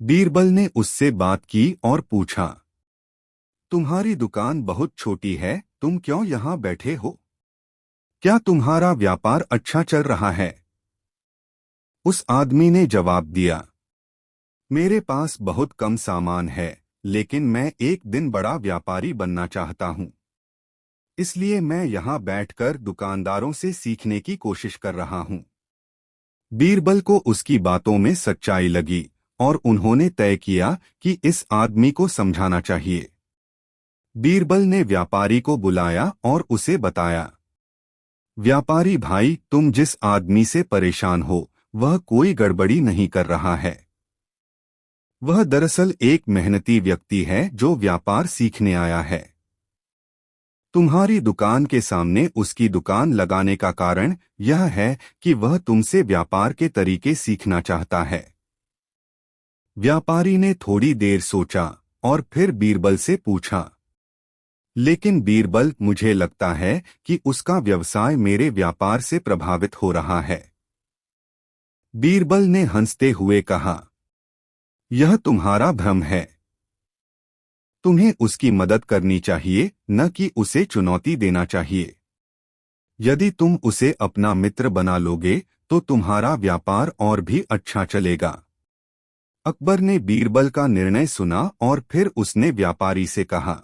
बीरबल ने उससे बात की और पूछा, तुम्हारी दुकान बहुत छोटी है, तुम क्यों यहाँ बैठे हो? क्या तुम्हारा व्यापार अच्छा चल रहा है? उस आदमी ने जवाब दिया, मेरे पास बहुत कम सामान है, लेकिन मैं एक दिन बड़ा व्यापारी बनना चाहता हूँ। इसलिए मैं यहाँ बैठकर दुकानदारों से सीखने की कोशिश कर रहा हूँ। बीरबल को उसकी बातों में सच्चाई लगी और उन्होंने तय किया कि इस आदमी को समझाना चाहिए। बीरबल ने व्यापारी को बुलाया और उसे बताया, व्यापारी भाई, तुम जिस आदमी से परेशान हो वह कोई गड़बड़ी नहीं कर रहा है। वह दरअसल एक मेहनती व्यक्ति है जो व्यापार सीखने आया है। तुम्हारी दुकान के सामने उसकी दुकान लगाने का कारण यह है कि वह तुमसे व्यापार के तरीके सीखना चाहता है। व्यापारी ने थोड़ी देर सोचा और फिर बीरबल से पूछा, लेकिन बीरबल, मुझे लगता है कि उसका व्यवसाय मेरे व्यापार से प्रभावित हो रहा है। बीरबल ने हंसते हुए कहा, यह तुम्हारा भ्रम है। तुम्हें उसकी मदद करनी चाहिए, न कि उसे चुनौती देना चाहिए। यदि तुम उसे अपना मित्र बना लोगे तो तुम्हारा व्यापार और भी अच्छा चलेगा। अकबर ने बीरबल का निर्णय सुना और फिर उसने व्यापारी से कहा,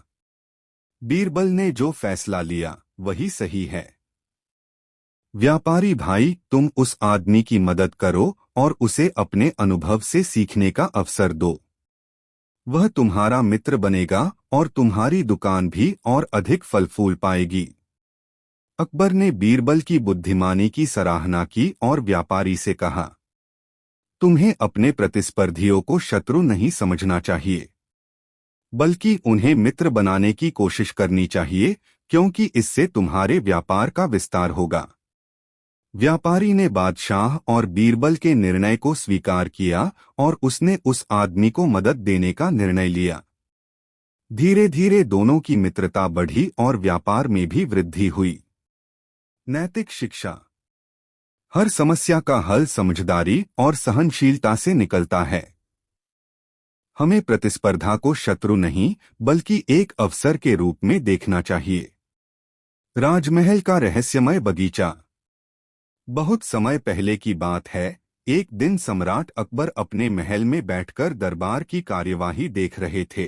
बीरबल ने जो फैसला लिया वही सही है। व्यापारी भाई, तुम उस आदमी की मदद करो और उसे अपने अनुभव से सीखने का अवसर दो। वह तुम्हारा मित्र बनेगा और तुम्हारी दुकान भी और अधिक फल फूल पाएगी। अकबर ने बीरबल की बुद्धिमानी की सराहना की और व्यापारी से कहा, तुम्हें अपने प्रतिस्पर्धियों को शत्रु नहीं समझना चाहिए, बल्कि उन्हें मित्र बनाने की कोशिश करनी चाहिए, क्योंकि इससे तुम्हारे व्यापार का विस्तार होगा। व्यापारी ने बादशाह और बीरबल के निर्णय को स्वीकार किया और उसने उस आदमी को मदद देने का निर्णय लिया। धीरे धीरे दोनों की मित्रता बढ़ी और व्यापार में भी वृद्धि हुई। नैतिक शिक्षा। हर समस्या का हल समझदारी और सहनशीलता से निकलता है। हमें प्रतिस्पर्धा को शत्रु नहीं बल्कि एक अवसर के रूप में देखना चाहिए। राजमहल का रहस्यमय बगीचा। बहुत समय पहले की बात है। एक दिन सम्राट अकबर अपने महल में बैठकर दरबार की कार्यवाही देख रहे थे।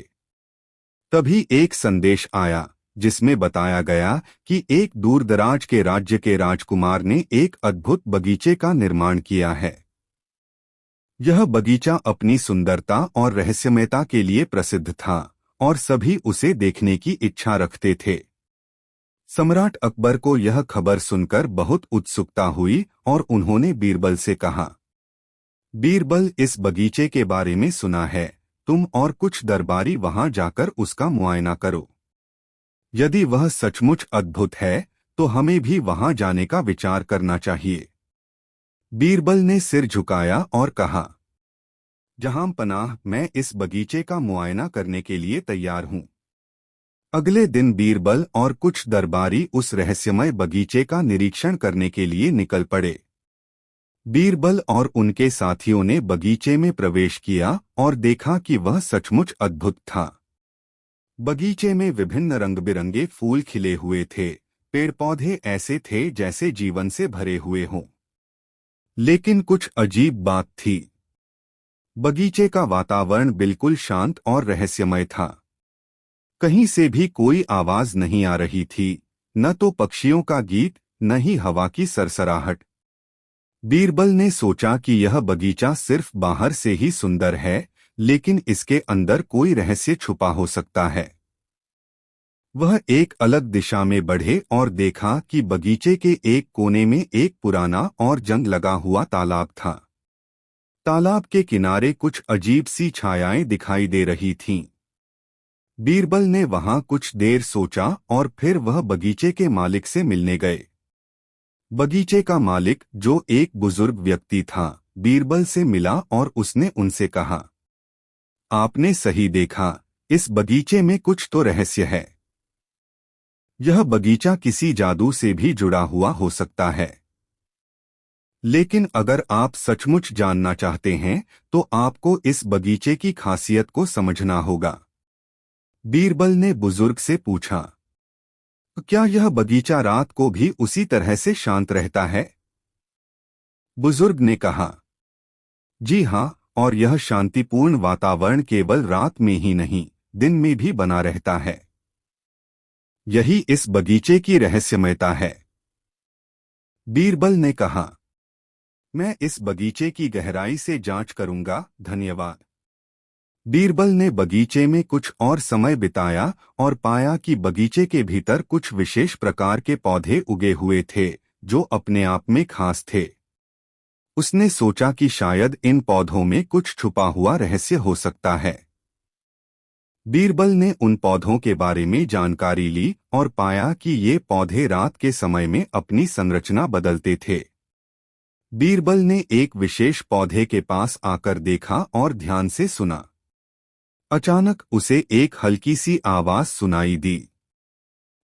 तभी एक संदेश आया जिसमें बताया गया कि एक दूरदराज के राज्य के राजकुमार ने एक अद्भुत बगीचे का निर्माण किया है। यह बगीचा अपनी सुंदरता और रहस्यमयता के लिए प्रसिद्ध था और सभी उसे देखने की इच्छा रखते थे। सम्राट अकबर को यह खबर सुनकर बहुत उत्सुकता हुई और उन्होंने बीरबल से कहा, बीरबल, इस बगीचे के बारे में सुना है, तुम और कुछ दरबारी वहां जाकर उसका मुआयना करो। यदि वह सचमुच अद्भुत है तो हमें भी वहां जाने का विचार करना चाहिए। बीरबल ने सिर झुकाया और कहा, जहां पनाह, मैं इस बगीचे का मुआयना करने के लिए तैयार हूं। अगले दिन बीरबल और कुछ दरबारी उस रहस्यमय बगीचे का निरीक्षण करने के लिए निकल पड़े। बीरबल और उनके साथियों ने बगीचे में प्रवेश किया और देखा कि वह सचमुच अद्भुत था। बगीचे में विभिन्न रंग बिरंगे फूल खिले हुए थे। पेड़ पौधे ऐसे थे जैसे जीवन से भरे हुए हों। लेकिन कुछ अजीब बात थी। बगीचे का वातावरण बिल्कुल शांत और रहस्यमय था। कहीं से भी कोई आवाज नहीं आ रही थी, न तो पक्षियों का गीत, न ही हवा की सरसराहट। बीरबल ने सोचा कि यह बगीचा सिर्फ बाहर से ही सुंदर है, लेकिन इसके अंदर कोई रहस्य छुपा हो सकता है। वह एक अलग दिशा में बढ़े और देखा कि बगीचे के एक कोने में एक पुराना और जंग लगा हुआ तालाब था। तालाब के किनारे कुछ अजीब सी छायाएं दिखाई दे रही थीं। बीरबल ने वहां कुछ देर सोचा और फिर वह बगीचे के मालिक से मिलने गए। बगीचे का मालिक, जो एक बुजुर्ग व्यक्ति था, बीरबल से मिला और उसने उनसे कहा, आपने सही देखा, इस बगीचे में कुछ तो रहस्य है। यह बगीचा किसी जादू से भी जुड़ा हुआ हो सकता है। लेकिन अगर आप सचमुच जानना चाहते हैं तो आपको इस बगीचे की खासियत को समझना होगा। बीरबल ने बुजुर्ग से पूछा, क्या यह बगीचा रात को भी उसी तरह से शांत रहता है? बुजुर्ग ने कहा, जी हाँ, और यह शांतिपूर्ण वातावरण केवल रात में ही नहीं, दिन में भी बना रहता है। यही इस बगीचे की रहस्यमयता है। बीरबल ने कहा, मैं इस बगीचे की गहराई से जांच करूंगा, धन्यवाद। बीरबल ने बगीचे में कुछ और समय बिताया और पाया कि बगीचे के भीतर कुछ विशेष प्रकार के पौधे उगे हुए थे, जो अपने आप में खास थे। उसने सोचा कि शायद इन पौधों में कुछ छुपा हुआ रहस्य हो सकता है। बीरबल ने उन पौधों के बारे में जानकारी ली और पाया कि ये पौधे रात के समय में अपनी संरचना बदलते थे। बीरबल ने एक विशेष पौधे के पास आकर देखा और ध्यान से सुना। अचानक उसे एक हल्की सी आवाज सुनाई दी।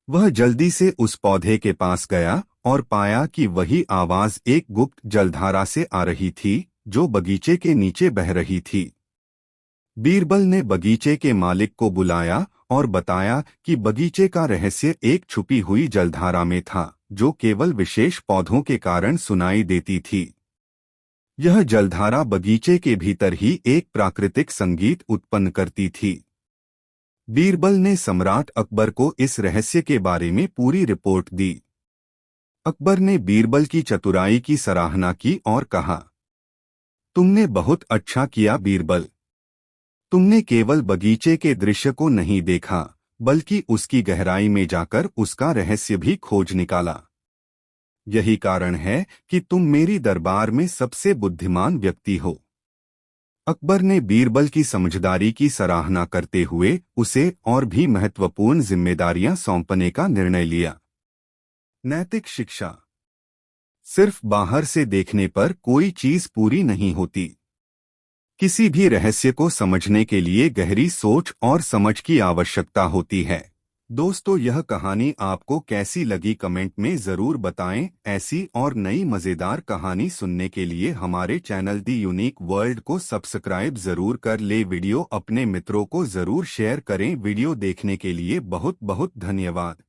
वह जल्दी से उस पौधे के पास गया और पाया कि वही आवाज एक गुप्त जलधारा से आ रही थी, जो बगीचे के नीचे बह रही थी। बीरबल ने बगीचे के मालिक को बुलाया और बताया कि बगीचे का रहस्य एक छुपी हुई जलधारा में था, जो केवल विशेष पौधों के कारण सुनाई देती थी। यह जलधारा बगीचे के भीतर ही एक प्राकृतिक संगीत उत्पन्न करती थी। बीरबल ने सम्राट अकबर को इस रहस्य के बारे में पूरी रिपोर्ट दी। अकबर ने बीरबल की चतुराई की सराहना की और कहा, तुमने बहुत अच्छा किया बीरबल। तुमने केवल बगीचे के दृश्य को नहीं देखा, बल्कि उसकी गहराई में जाकर उसका रहस्य भी खोज निकाला। यही कारण है कि तुम मेरी दरबार में सबसे बुद्धिमान व्यक्ति हो। अकबर ने बीरबल की समझदारी की सराहना करते हुए उसे और भी महत्वपूर्ण जिम्मेदारियां सौंपने का निर्णय लिया। नैतिक शिक्षा। सिर्फ बाहर से देखने पर कोई चीज पूरी नहीं होती। किसी भी रहस्य को समझने के लिए गहरी सोच और समझ की आवश्यकता होती है। दोस्तों, यह कहानी आपको कैसी लगी कमेंट में ज़रूर बताएं। ऐसी और नई मज़ेदार कहानी सुनने के लिए हमारे चैनल दी यूनिक वर्ल्ड को सब्सक्राइब ज़रूर कर ले। वीडियो अपने मित्रों को ज़रूर शेयर करें। वीडियो देखने के लिए बहुत बहुत धन्यवाद।